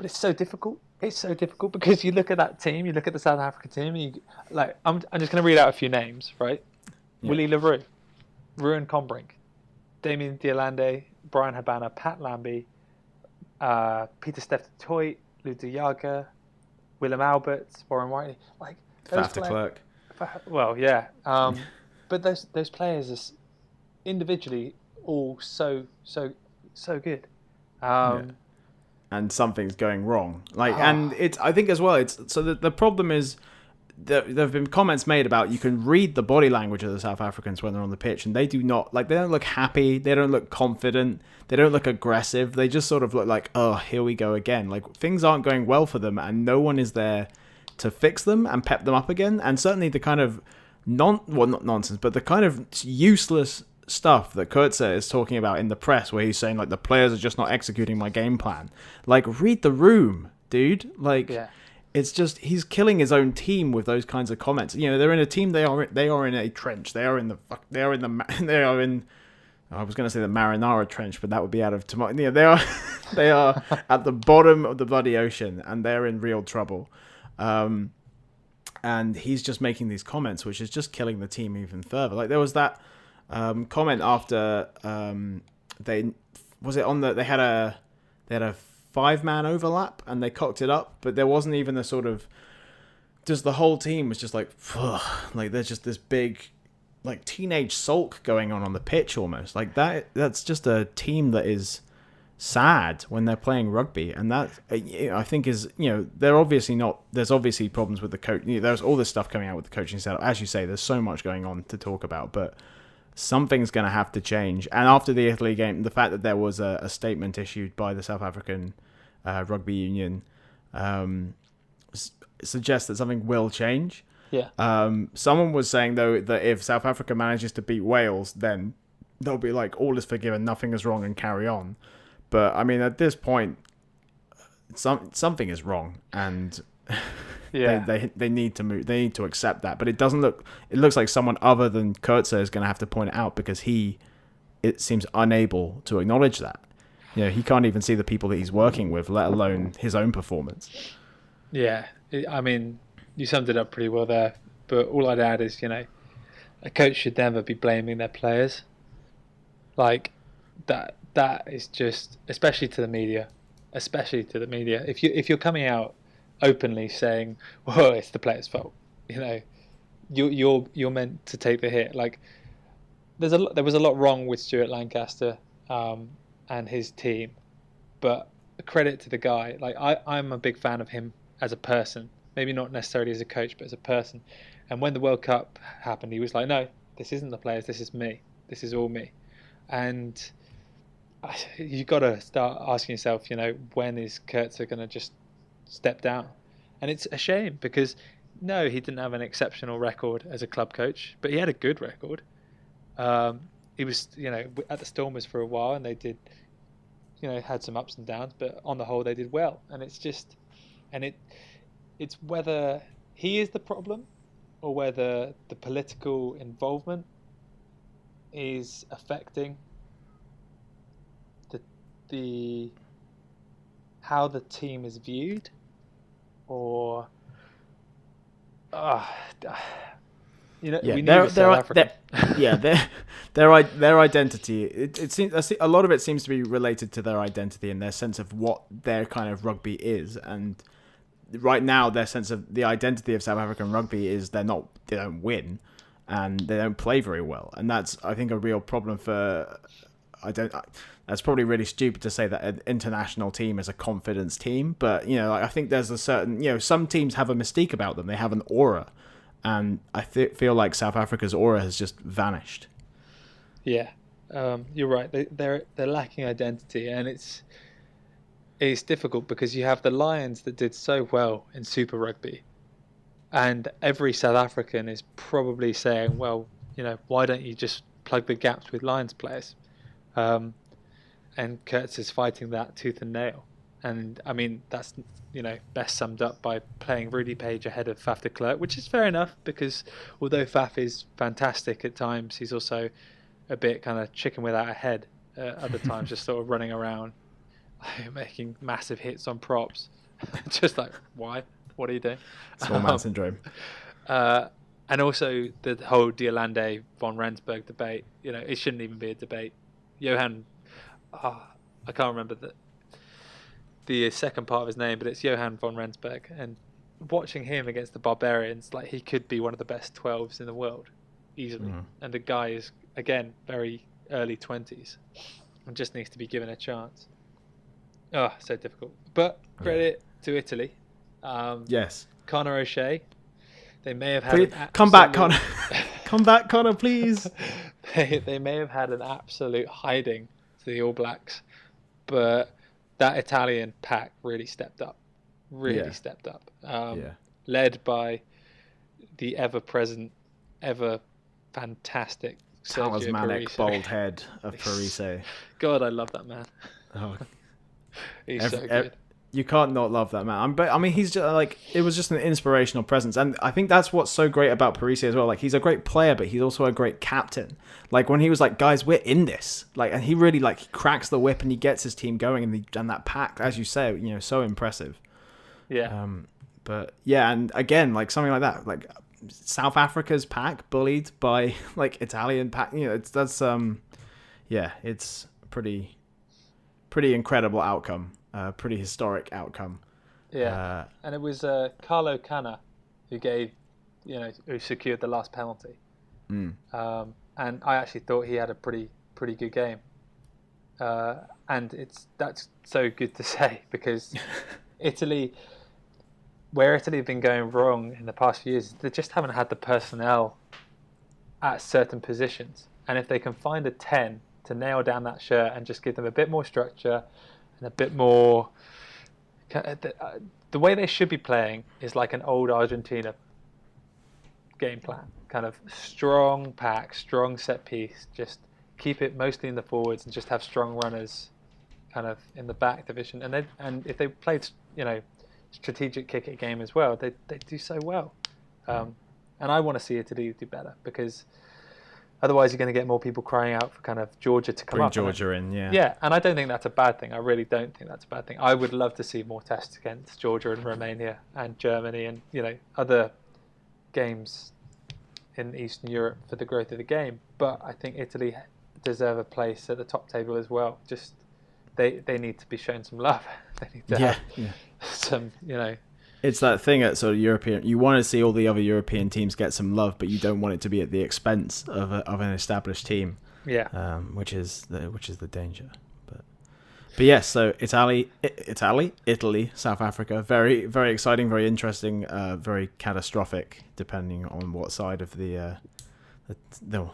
it's so difficult. It's so difficult because you look at that team, you look at the South Africa team, and I'm just going to read out a few names, right? Yeah. Willie Leroux, Ruan Combrink, Damien Diolande, Brian Habana, Pat Lambie, Peter Steph Toit, Ludo Jager, Willem Alberts, Warren Whiteley, Faf de Klerk. Well, yeah, but those players are individually all so good. And something's going wrong. And I think as well, the problem is there have been comments made about you can read the body language of the South Africans when they're on the pitch, and they do not, they don't look happy, they don't look confident, they don't look aggressive, they just sort of look like, oh, here we go again. Things aren't going well for them, and no one is there to fix them and pep them up again. And certainly the kind of not nonsense, but the kind of useless stuff that Kurtzer is talking about in the press, where he's saying the players are just not executing my game plan. Read the room, dude. It's just he's killing his own team with those kinds of comments. They're in a team. They are in a trench. I was going to say the Marinara Trench, but that would be out of tomorrow. They are at the bottom of the bloody ocean, and they're in real trouble. And he's just making these comments, which is just killing the team even further. There was that comment after they had a 5-man overlap and they cocked it up, but there wasn't even a sort of, just the whole team was just there's just this big teenage sulk going on the pitch almost. That's just a team that is sad when they're playing rugby, and that I think is they're obviously not. There's obviously problems with the coach. There's all this stuff coming out with the coaching setup. As you say, there's so much going on to talk about, but something's going to have to change. And after the Italy game, the fact that there was a statement issued by the South African Rugby Union suggests that something will change. Yeah. Someone was saying though that if South Africa manages to beat Wales, then they'll be all is forgiven, nothing is wrong, and carry on. But I mean, at this point, something is wrong, and they need to move. They need to accept that. But it doesn't look. It looks like someone other than Kurtzer is going to have to point it out, because it seems unable to acknowledge that. He can't even see the people that he's working with, let alone his own performance. Yeah, I mean, you summed it up pretty well there. But all I'd add is, a coach should never be blaming their players. that is just, especially to the media, if you're coming out openly saying, "Well, it's the players' fault," you know, you're meant to take the hit. Like there was a lot wrong with Stuart Lancaster and his team, but credit to the guy. Like I'm a big fan of him as a person, maybe not necessarily as a coach, but as a person. And when the World Cup happened, he was like, "No, this isn't the players. This is me. This is all me." And you've got to start asking yourself, when is Kurtzer going to just step down? And it's a shame because no, he didn't have an exceptional record as a club coach, but he had a good record. He was, at the Stormers for a while, and they did, had some ups and downs, but on the whole, they did well. And it's just, it's whether he is the problem or whether the political involvement is affecting the how the team is viewed, or we need a South African. Their identity. It seems a lot of it seems to be related to their identity and their sense of what their kind of rugby is. And right now, their sense of the identity of South African rugby is they don't win, and they don't play very well. And that's, I think, a real problem for. That's probably really stupid to say that an international team is a confidence team, but I think there's a certain some teams have a mystique about them. They have an aura, and I feel like South Africa's aura has just vanished. Yeah, you're right. They're lacking identity, and it's difficult because you have the Lions that did so well in Super Rugby, and every South African is probably saying, well, why don't you just plug the gaps with Lions players? And Kurtz is fighting that tooth and nail. And I mean, that's, best summed up by playing Rudy Page ahead of Faf de Klerk, which is fair enough because although Faf is fantastic at times, he's also a bit kind of chicken without a head at other times, just sort of running around, making massive hits on props. Just like, why? What are you doing? Small man syndrome. And also the whole Diolande von Rensburg debate, it shouldn't even be a debate. Johan, I can't remember the second part of his name, but it's Johan von Rensburg. And watching him against the Barbarians, like he could be one of the best 12s in the world, easily. Mm. And the guy is, again, very early 20s and just needs to be given a chance. Oh, so difficult. But credit to Italy. Yes. Conor O'Shea. They may have had come back, Conor. Come back, Conor, please. They may have had an absolute hiding to the All Blacks, but that Italian pack really stepped up. Stepped up. Led by the ever-present, ever-fantastic talismanic bald head of Parise. God, I love that man. Oh. He's so good. You can't not love that man. But I mean, he's just it was just an inspirational presence, and I think that's what's so great about Parise as well. Like, he's a great player, but he's also a great captain. Like, when he was like, "Guys, we're in this," and he really he cracks the whip and he gets his team going, and that pack, as you say, so impressive. Yeah. But yeah, and again, something like that, South Africa's pack bullied by Italian pack. It's pretty incredible outcome. Pretty historic outcome. Yeah, and it was Carlo Canna who who secured the last penalty. And I actually thought he had a pretty good game. And that's so good to say because where Italy have been going wrong in the past few years, they just haven't had the personnel at certain positions. And if they can find a 10 to nail down that shirt and just give them a bit more structure and a bit more, the way they should be playing is like an old Argentina game plan, kind of strong pack, strong set piece, just keep it mostly in the forwards and just have strong runners kind of in the back division. And if they played, strategic kick at game as well, they do so well. And I want to see Italy do better because otherwise, you're going to get more people crying out for kind of Georgia to come up. Bring Georgia in, yeah. Yeah, and I don't think that's a bad thing. I really don't think that's a bad thing. I would love to see more tests against Georgia and Romania and Germany and, other games in Eastern Europe for the growth of the game. But I think Italy deserve a place at the top table as well. Just they need to be shown some love. They need to have some, It's that thing at sort of European. You want to see all the other European teams get some love, but you don't want it to be at the expense of an established team. Yeah. Which is the danger. But yes, so Italy, South Africa, very very exciting, very interesting, very catastrophic, depending on what side of the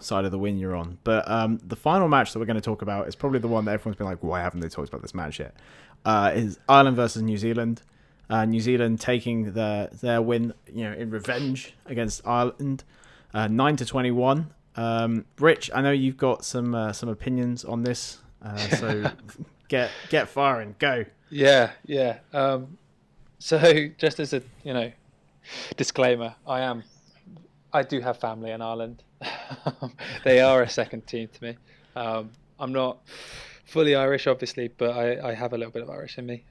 side of the win you're on. But the final match that we're going to talk about is probably the one that everyone's been like, why haven't they talked about this match yet? Is Ireland versus New Zealand. New Zealand taking their win, in revenge against Ireland, 9-21. Rich, I know you've got some opinions on this, so get firing, go. Yeah. So just as a disclaimer, I do have family in Ireland. They are a second team to me. I'm not fully Irish, obviously, but I have a little bit of Irish in me.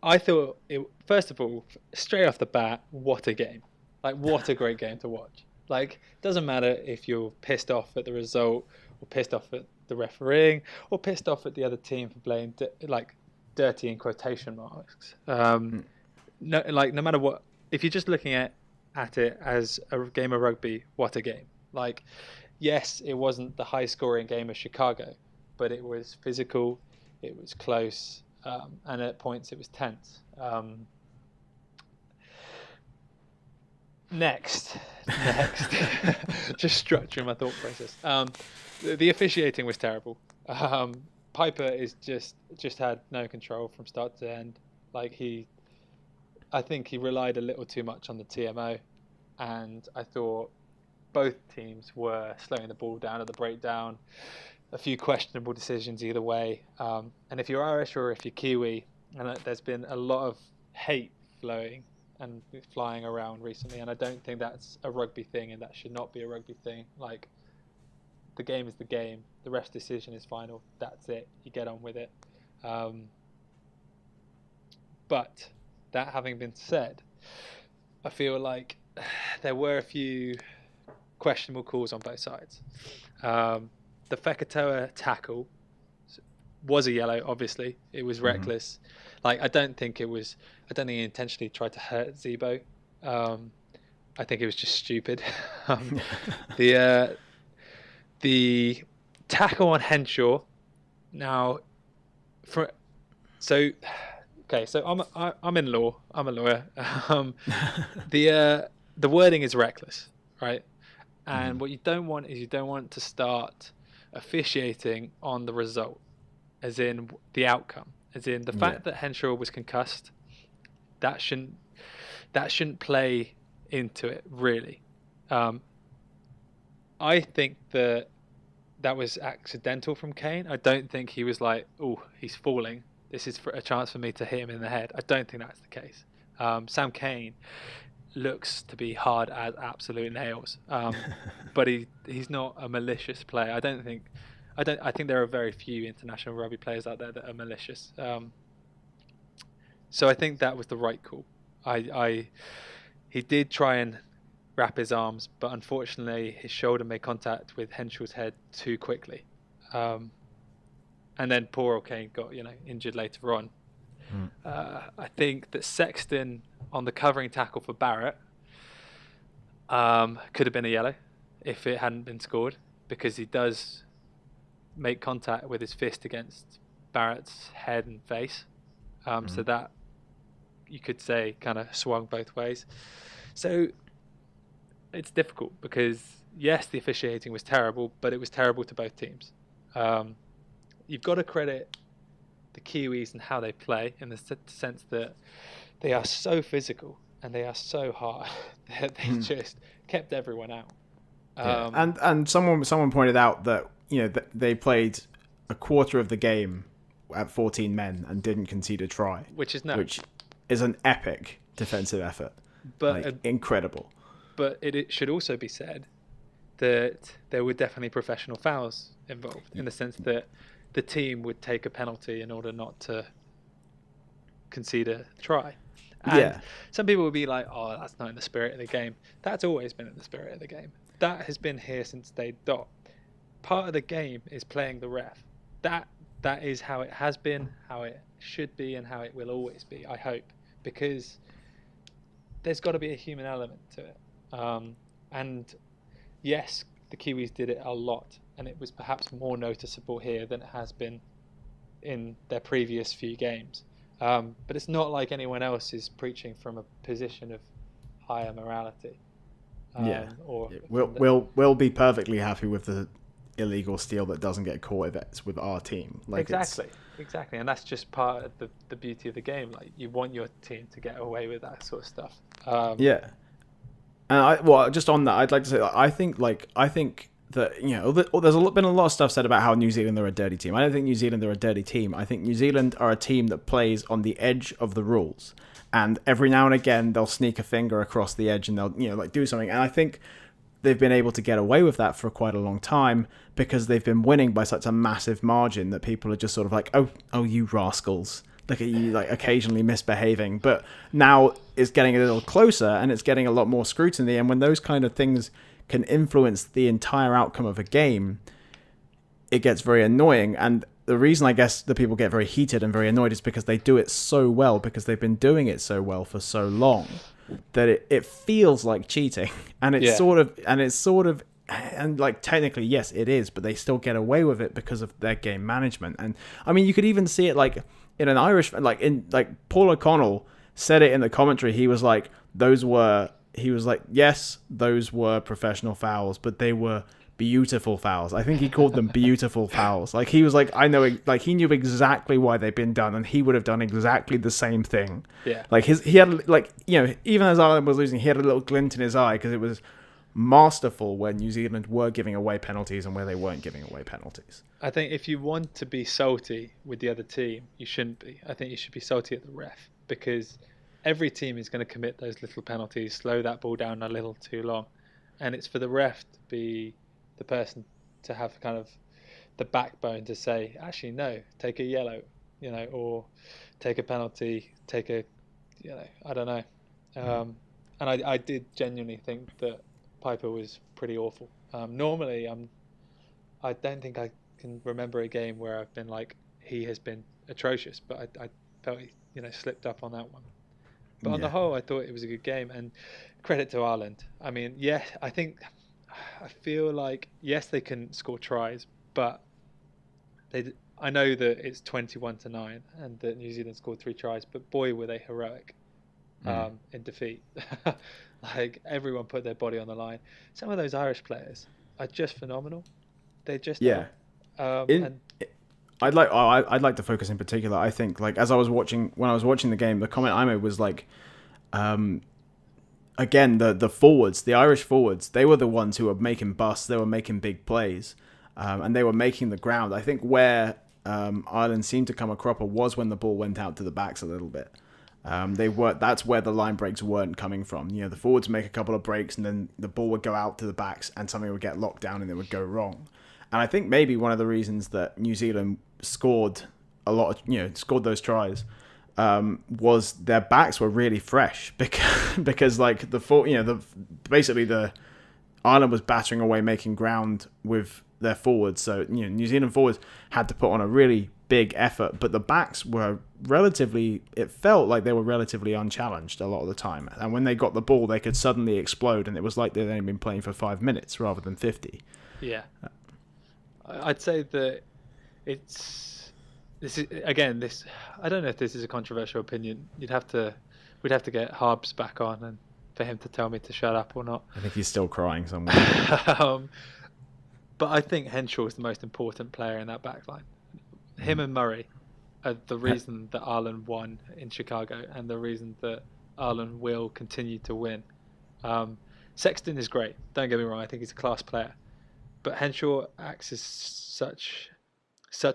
I thought, first of all, straight off the bat, what a game. Like, what a great game to watch. Like, it doesn't matter if you're pissed off at the result, or pissed off at the refereeing, or pissed off at the other team for playing, dirty in quotation marks. No matter what, if you're just looking at it as a game of rugby, what a game. Like, yes, it wasn't the high-scoring game of Chicago, but it was physical, it was close, and at points it was tense. Next, just structuring my thought process. The officiating was terrible. Piper is just had no control from start to end. I think he relied a little too much on the TMO, and I thought both teams were slowing the ball down at the breakdown. A few questionable decisions either way. And if you're Irish or if you're Kiwi, and there's been a lot of hate flowing and flying around recently, and I don't think that's a rugby thing, and that should not be a rugby thing. Like, the game is the game. The ref decision is final. That's it. You get on with it. But that having been said, I feel like there were a few questionable calls on both sides. The Fekatoa tackle was a yellow, obviously. It was reckless. I don't think he intentionally tried to hurt Zebo. I think it was just stupid. The tackle on Henshaw. Now, so I'm in law. I'm a lawyer. The wording is reckless, right? And what you don't want is to start officiating on the result, as in the outcome, as in the fact that Henshaw was concussed. That shouldn't play into it, really. I think that was accidental from Kane. I don't think he was like, oh, he's falling, this is a chance for me to hit him in the head. I don't think that's the case. Sam Kane looks to be hard as absolute nails, but he's not a malicious player. I think there are very few international rugby players out there that are malicious. So I think that was the right call. He did try and wrap his arms, but unfortunately his shoulder made contact with Henshaw's head too quickly. And then poor old Kane got injured later on. I think that Sexton on the covering tackle for Barrett could have been a yellow if it hadn't been scored, because he does make contact with his fist against Barrett's head and face. So that, you could say, kind of swung both ways. So it's difficult because, yes, the officiating was terrible, but it was terrible to both teams. You've got to credit the Kiwis and how they play, in the sense that they are so physical and they are so hard that they just kept everyone out. And someone pointed out that that they played a quarter of the game at 14 men and didn't concede a try, which is an epic defensive effort, but incredible. But it should also be said that there were definitely professional fouls involved, in the sense that the team would take a penalty in order not to concede a try. And some people would be like, oh, that's not in the spirit of the game. That's always been in the spirit of the game. That has been here since day dot. part of the game is playing the ref. That is how it has been, how it should be, and how it will always be. I hope, because there's got to be a human element to it. And yes, the Kiwis did it a lot, and it was perhaps more noticeable here than it has been in their previous few games. But it's not like anyone else is preaching from a position of higher morality. We'll be perfectly happy with the illegal steal that doesn't get caught if it's with our team. Like exactly, and that's just part of the beauty of the game. Like, you want your team to get away with that sort of stuff. And just on that, I'd like to say, I think that, you know, there's been a lot of stuff said about how New Zealand are a dirty team. I don't think New Zealand are a dirty team. I think New Zealand are a team that plays on the edge of the rules, and every now and again they'll sneak a finger across the edge and they'll, you know, like, do something. And I think they've been able to get away with that for quite a long time because they've been winning by such a massive margin that people are just sort of like, oh, you rascals. Look at you, like, occasionally misbehaving. But now it's getting a little closer and it's getting a lot more scrutiny. And when those kind of things can influence the entire outcome of a game, it gets very annoying. And the reason, I guess, that people get very heated and very annoyed is because they do it so well, because they've been doing it so well for so long that it feels like cheating. And it's sort of, and like, technically, yes, it is, but they still get away with it because of their game management. And I mean, you could even see it like in an Irish, like Paul O'Connell said it in the commentary. He was like, yes, those were professional fouls, but they were beautiful fouls. I think he called them beautiful fouls. Like, he was like, I know, like, he knew exactly why they've been done, and he would have done exactly the same thing. Yeah. Like, he had, like, you know, even as Ireland was losing, he had a little glint in his eye because it was masterful when New Zealand were giving away penalties and where they weren't giving away penalties. I think if you want to be salty with the other team, you shouldn't be. I think you should be salty at the ref, because every team is going to commit those little penalties, slow that ball down a little too long. And it's for the ref to be the person to have kind of the backbone to say, actually, no, take a yellow, you know, or take a penalty, take a, you know, I don't know. And I did genuinely think that Piper was pretty awful. Normally, I don't think I can remember a game where I've been like, he has been atrocious, but I felt he, you know, slipped up on that one. But on the whole, I thought it was a good game, and credit to Ireland. I mean, yeah, I feel like, yes, they can score tries, but I know that it's 21-9 and that New Zealand scored 3 tries, but boy, were they heroic in defeat. Like, everyone put their body on the line. Some of those Irish players are just phenomenal. They just are. I'd like to focus in particular. I think, like, when I was watching the game, the comment I made was like, again, the forwards, the Irish forwards, they were the ones who were making busts. They were making big plays, and they were making the ground. I think where Ireland seemed to come a cropper was when the ball went out to the backs a little bit. That's where the line breaks weren't coming from. You know, the forwards make a couple of breaks and then the ball would go out to the backs and something would get locked down and it would go wrong. And I think maybe one of the reasons that New Zealand scored those tries was their backs were really fresh because like the Ireland was battering away, making ground with their forwards. So, you know, New Zealand forwards had to put on a really big effort, but the backs were it felt like they were relatively unchallenged a lot of the time. And when they got the ball, they could suddenly explode, and it was like they'd only been playing for 5 minutes rather than 50. Yeah. I'd say that this is, again, I don't know if this is a controversial opinion. We'd have to get Harbs back on and for him to tell me to shut up or not. I think he's still crying somewhere. But I think Henshaw is the most important player in that back line. Him and Murray are the reason that Ireland won in Chicago and the reason that Ireland will continue to win. Sexton is great, don't get me wrong, I think he's a class player. But Henshaw acts as such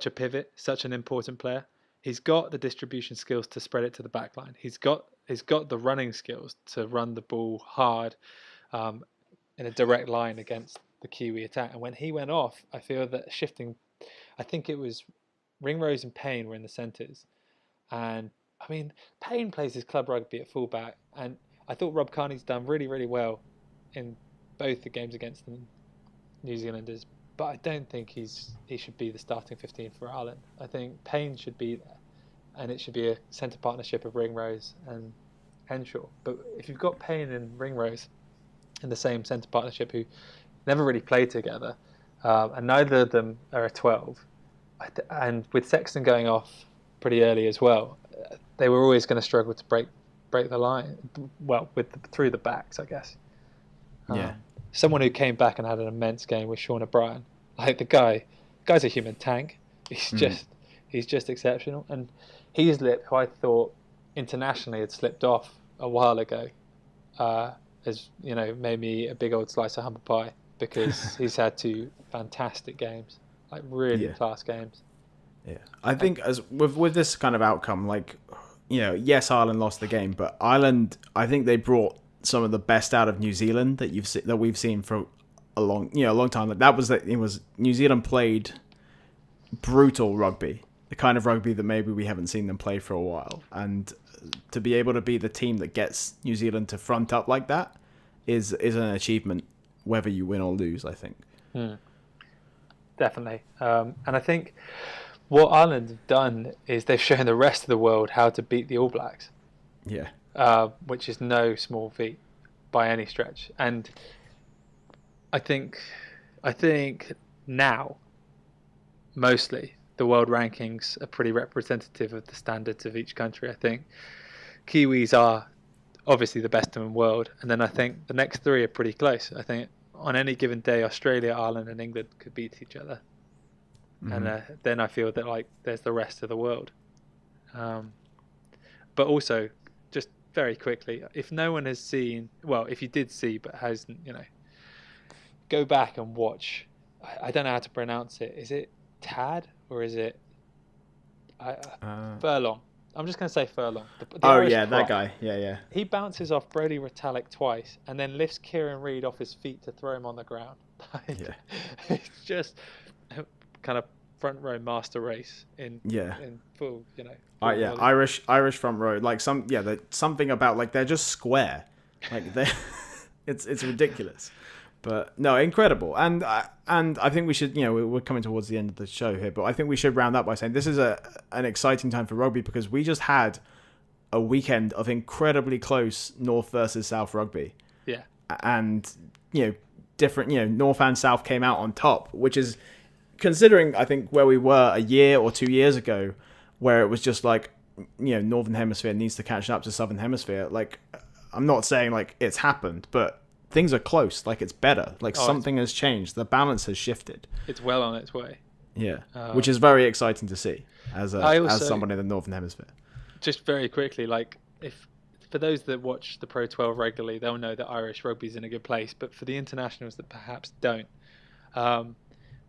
a pivot, such an important player. He's got the distribution skills to spread it to the back line. He's got the running skills to run the ball hard in a direct line against the Kiwi attack. And when he went off, I feel that shifting, I think it was Ringrose and Payne were in the centres. And, I mean, Payne plays his club rugby at fullback. And I thought Rob Kearney's done really, really well in both the games against the New Zealanders. but I don't think he should be the starting 15 for Ireland. I think Payne should be there, and it should be a centre partnership of Ringrose and Henshaw. But if you've got Payne and Ringrose in the same centre partnership who never really played together, and neither of them are a 12, and with Sexton going off pretty early as well, they were always going to struggle to break the line. Well, through the backs, I guess. Yeah. Someone who came back and had an immense game was Sean O'Brien. Like the guy's a human tank. He's just exceptional. And Heaslip, who I thought internationally had slipped off a while ago, has made me a big old slice of humble pie because he's had 2 fantastic games, like really class games. Yeah, I think as with this kind of outcome, like, yes, Ireland lost the game, but Ireland, I think they brought some of the best out of New Zealand that we've seen for a long time. Like it was New Zealand played brutal rugby, the kind of rugby that maybe we haven't seen them play for a while, and to be able to be the team that gets New Zealand to front up like that is an achievement, whether you win or lose, I think. Definitely, and I think what Ireland have done is they've shown the rest of the world how to beat the All Blacks. Yeah. Which is no small feat by any stretch. And I think now, mostly, the world rankings are pretty representative of the standards of each country. I think Kiwis are obviously the best in the world, and then I think the next 3 are pretty close. I think on any given day, Australia, Ireland and England could beat each other. And then I feel that there's the rest of the world. But also, just very quickly, if no one has seen, well, if you did see but hasn't, go back and watch. I don't know how to pronounce it. Is it Tad or is it Furlong? I'm just going to say Furlong. That guy. Yeah. He bounces off Brodie Retallick twice and then lifts Kieran Reid off his feet to throw him on the ground. It's just kind of front row master race in full, Irish front row, like something about they're just square, like they it's ridiculous, but no, incredible. And I think we should, we're coming towards the end of the show here, but I think we should round up by saying this is an exciting time for rugby because we just had a weekend of incredibly close North versus South rugby. Yeah. And different, North and South came out on top, which is, considering, I think, where we were a year or 2 years ago, where it was just Northern Hemisphere needs to catch up to Southern Hemisphere. Like, I'm not saying it's happened, but things are close. It's better. Something has changed. The balance has shifted. It's well on its way. Yeah, which is very exciting to see as someone in the Northern Hemisphere. Just very quickly, if for those that watch the Pro 12 regularly, they'll know that Irish rugby is in a good place. But for the internationals that perhaps don't,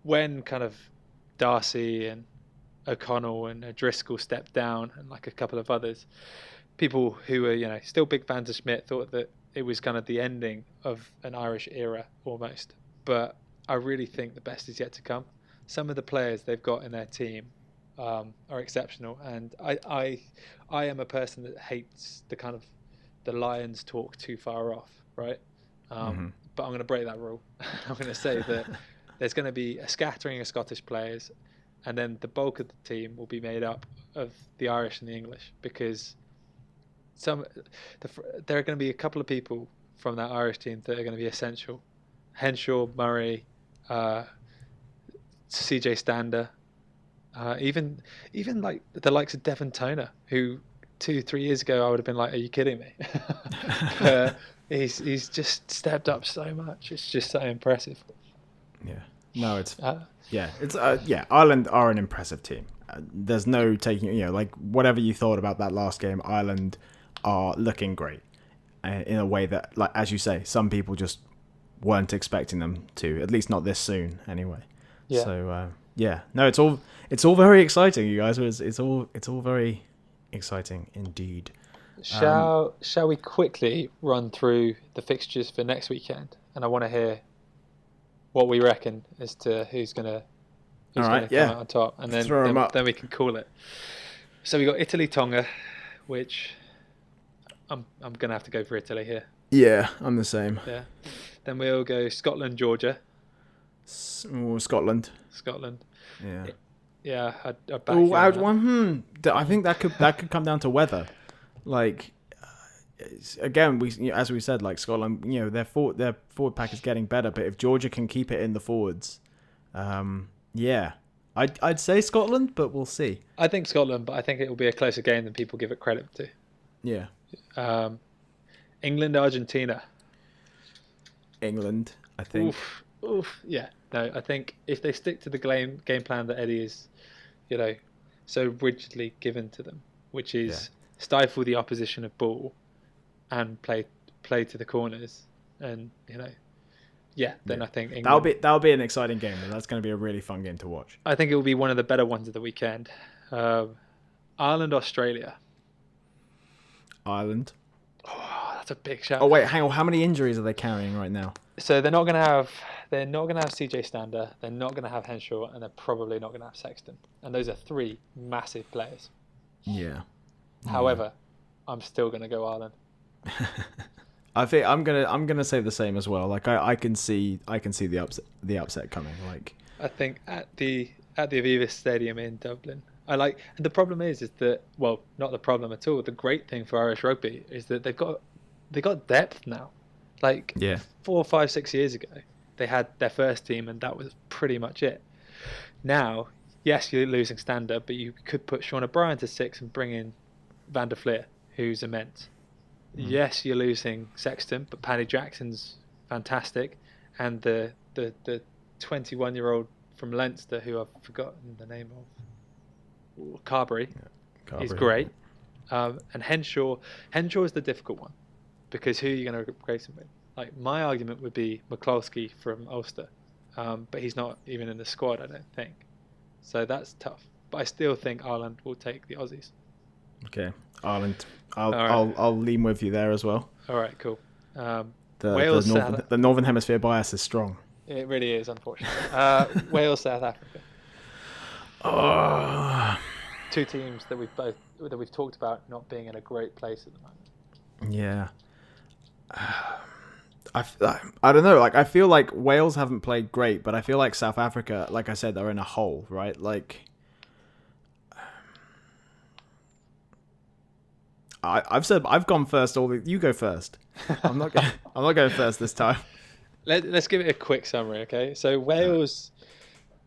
when kind of Darcy and O'Connell and O'Driscoll stepped down and a couple of others, people who were still big fans of Schmidt thought that it was kind of the ending of an Irish era almost. But I really think the best is yet to come. Some of the players they've got in their team are exceptional, and I am a person that hates the kind of the Lions talk too far off, right? But I'm going to break that rule. I'm going to say that there's going to be a scattering of Scottish players, and then the bulk of the team will be made up of the Irish and the English, because there are going to be a couple of people from that Irish team that are going to be essential. Henshaw, Murray, CJ Stander, even the likes of Devon Toner, who 2-3 years ago I would have been like, are you kidding me? He's just stepped up so much. It's just so impressive. Yeah. No, Ireland are an impressive team. There's no taking, whatever you thought about that last game, Ireland are looking great in a way that, as you say, some people just weren't expecting them to, at least not this soon anyway. Yeah. So, no, it's all very exciting, you guys. It's all very exciting indeed. Shall we quickly run through the fixtures for next weekend? And I want to hear what we reckon as to who's going to come out on top, and then we can call it. So we got Italy Tonga, which I'm going to have to go for Italy here. Yeah, I'm the same. Yeah. Then we'll go Scotland Georgia. Scotland. Scotland. Yeah. Yeah, I'd back Oh, you on that. I think that could come down to weather. Like, again, as we said, like Scotland, their forward pack is getting better, but if Georgia can keep it in the forwards, yeah, I'd say Scotland, but we'll see. I think Scotland, but I think it will be a closer game than people give it credit to. Yeah. England, Argentina. England, I think. Oof. Yeah. No, I think if they stick to the game plan that Eddie is, so rigidly given to them, which is stifle the opposition of ball and play to the corners, and then I think England, that'll be an exciting game. That's going to be a really fun game to watch. I think it will be one of the better ones of the weekend. Ireland, Australia. Ireland. Oh, that's a big shout. Oh wait, hang on. How many injuries are they carrying right now? So they're not going to have CJ Stander. They're not going to have Henshaw, and they're probably not going to have Sexton. And those are three massive players. Yeah. However, I'm still going to go Ireland. I think I'm gonna say the same as well. Like I can see the upset coming. Like I think at the Aviva Stadium in Dublin. And the problem is that, well, not the problem at all. The great thing for Irish rugby is that they got depth now. 4, 5, 6 years ago, they had their first team, and that was pretty much it. Now, yes, you're losing Stander, but you could put Sean O'Brien to 6 and bring in Van der Fleer, who's immense. Yes, you're losing Sexton, but Paddy Jackson's fantastic, and the 21-year-old from Leinster, who I've forgotten the name of, Carberry, is great. And Henshaw is the difficult one, because who are you going to replace him with? Like, my argument would be McCloskey from Ulster, but he's not even in the squad, I don't think. So that's tough. But I still think Ireland will take the Aussies. Okay, Ireland. I'll lean with you there as well. All right, cool. Wales, the Northern Hemisphere bias is strong. It really is, unfortunately. Wales, South Africa. Two teams that we've talked about not being in a great place at the moment. Yeah. I don't know. Like, I feel like Wales haven't played great, but I feel like South Africa, like I said, they're in a hole, right? Like, I've said I've gone first. You go first. I'm not going first this time. Let's give it a quick summary, okay? So Wales,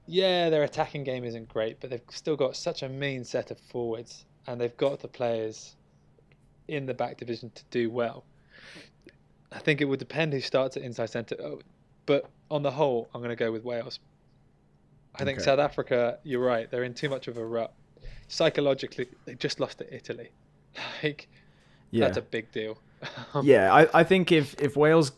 their attacking game isn't great, but they've still got such a mean set of forwards, and they've got the players in the back division to do well. I think it would depend who starts at inside centre, but on the whole, I'm going to go with Wales. I think South Africa, you're right, they're in too much of a rut. Psychologically, they just lost to Italy. That's a big deal. I think if Wales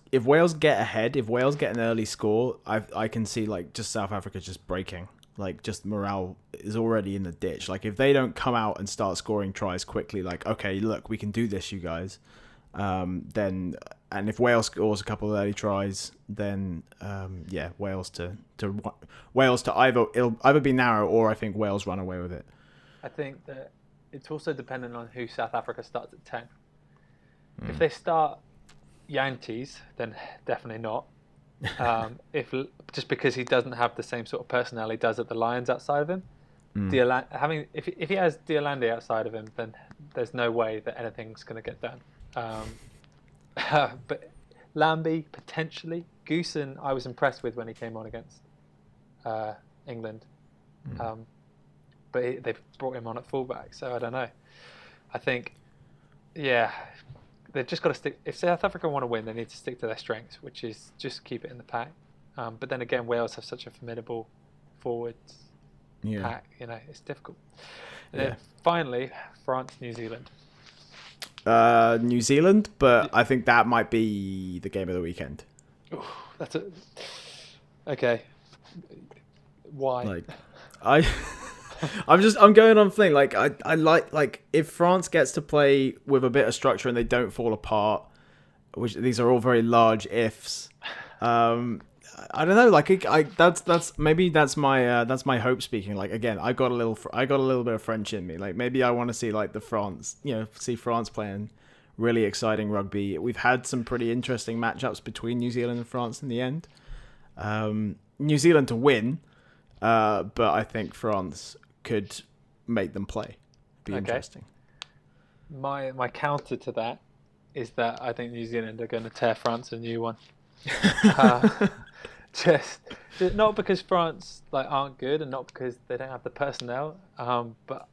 get ahead, if Wales get an early score, I can see like just South Africa just breaking. Like, just morale is already in the ditch. Like, if they don't come out and start scoring tries quickly, like, okay, look, we can do this, you guys. Then, and if Wales scores a couple of early tries, then Wales to it'll either be narrow, or I think Wales run away with it. I think that it's also dependent on who South Africa starts at 10. If they start Yankees, then definitely not. If just because he doesn't have the same sort of personnel he does at the Lions outside of him, if he has Diolande outside of him, then there's no way that anything's going to get done. But Lambie, potentially. Goosen, I was impressed with when he came on against England. But they've brought him on at fullback, so I don't know. I think, they've just got to stick. If South Africa want to win, they need to stick to their strengths, which is just keep it in the pack. But then again, Wales have such a formidable forwards pack. It's difficult. And then finally, France, New Zealand. New Zealand, but I think that might be the game of the weekend. Ooh, okay. Why? I'm going on thing. Like, I like if France gets to play with a bit of structure and they don't fall apart, which these are all very large ifs. I don't know. Like, that's my hope speaking. Like, again, I got a little bit of French in me. Like, maybe I want to see like see France playing really exciting rugby. We've had some pretty interesting matchups between New Zealand and France in the end. New Zealand to win, but I think France could make them play. Be interesting. My counter to that is that I think New Zealand are going to tear France a new one. Just not because France aren't good, and not because they don't have the personnel, but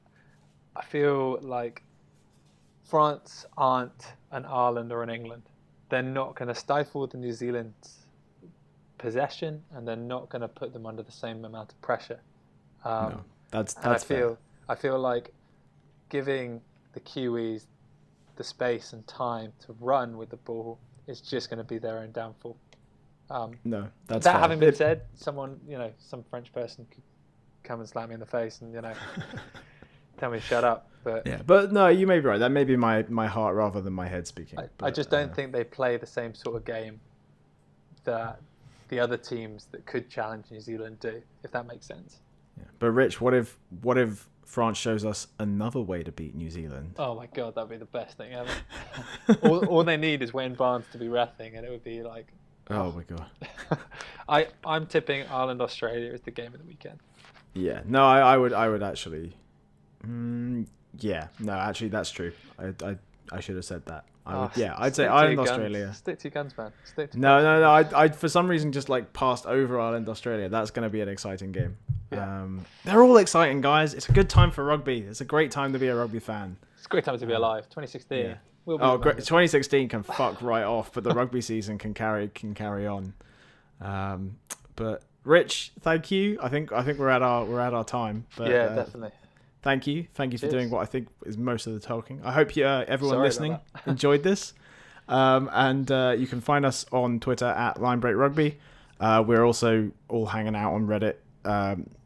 I feel like France aren't an Ireland or an England. They're not going to stifle the New Zealand possession, and they're not going to put them under the same amount of pressure. No, that's fair. I feel like giving the Kiwis the space and time to run with the ball is just going to be their own downfall. No, that's that fair. Having been said, someone, some French person could come and slap me in the face and tell me to shut up. But no, you may be right. That may be my heart rather than my head speaking. I just don't think they play the same sort of game that the other teams that could challenge New Zealand do, if that makes sense. Yeah. But Rich, what if France shows us another way to beat New Zealand? Oh my God, that'd be the best thing ever. all they need is Wayne Barnes to be reffing, and it would be like. Oh my God. I'm tipping Ireland Australia is the game of the weekend. Yeah. No, I would actually. Yeah. No, actually, that's true. I should have said that. I'd say Ireland Australia. Stick to your guns, man. No. I for some reason just passed over Ireland Australia. That's going to be an exciting game. Yeah. They're all exciting, guys. It's a good time for rugby. It's a great time to be a rugby fan. It's a great time to be alive. 2016. Yeah. Great. 2016 can fuck right off, but the rugby season can carry on. But Rich, thank you. I think we're at our time. But, yeah, definitely. Thank you for doing what I think is most of the talking. I hope everyone listening enjoyed this. And you can find us on Twitter at Linebreak Rugby. We're also all hanging out on Reddit,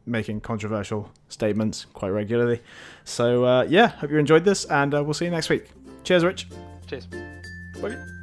making controversial statements quite regularly. So hope you enjoyed this, and we'll see you next week. Cheers, Rich. Cheers. Bye.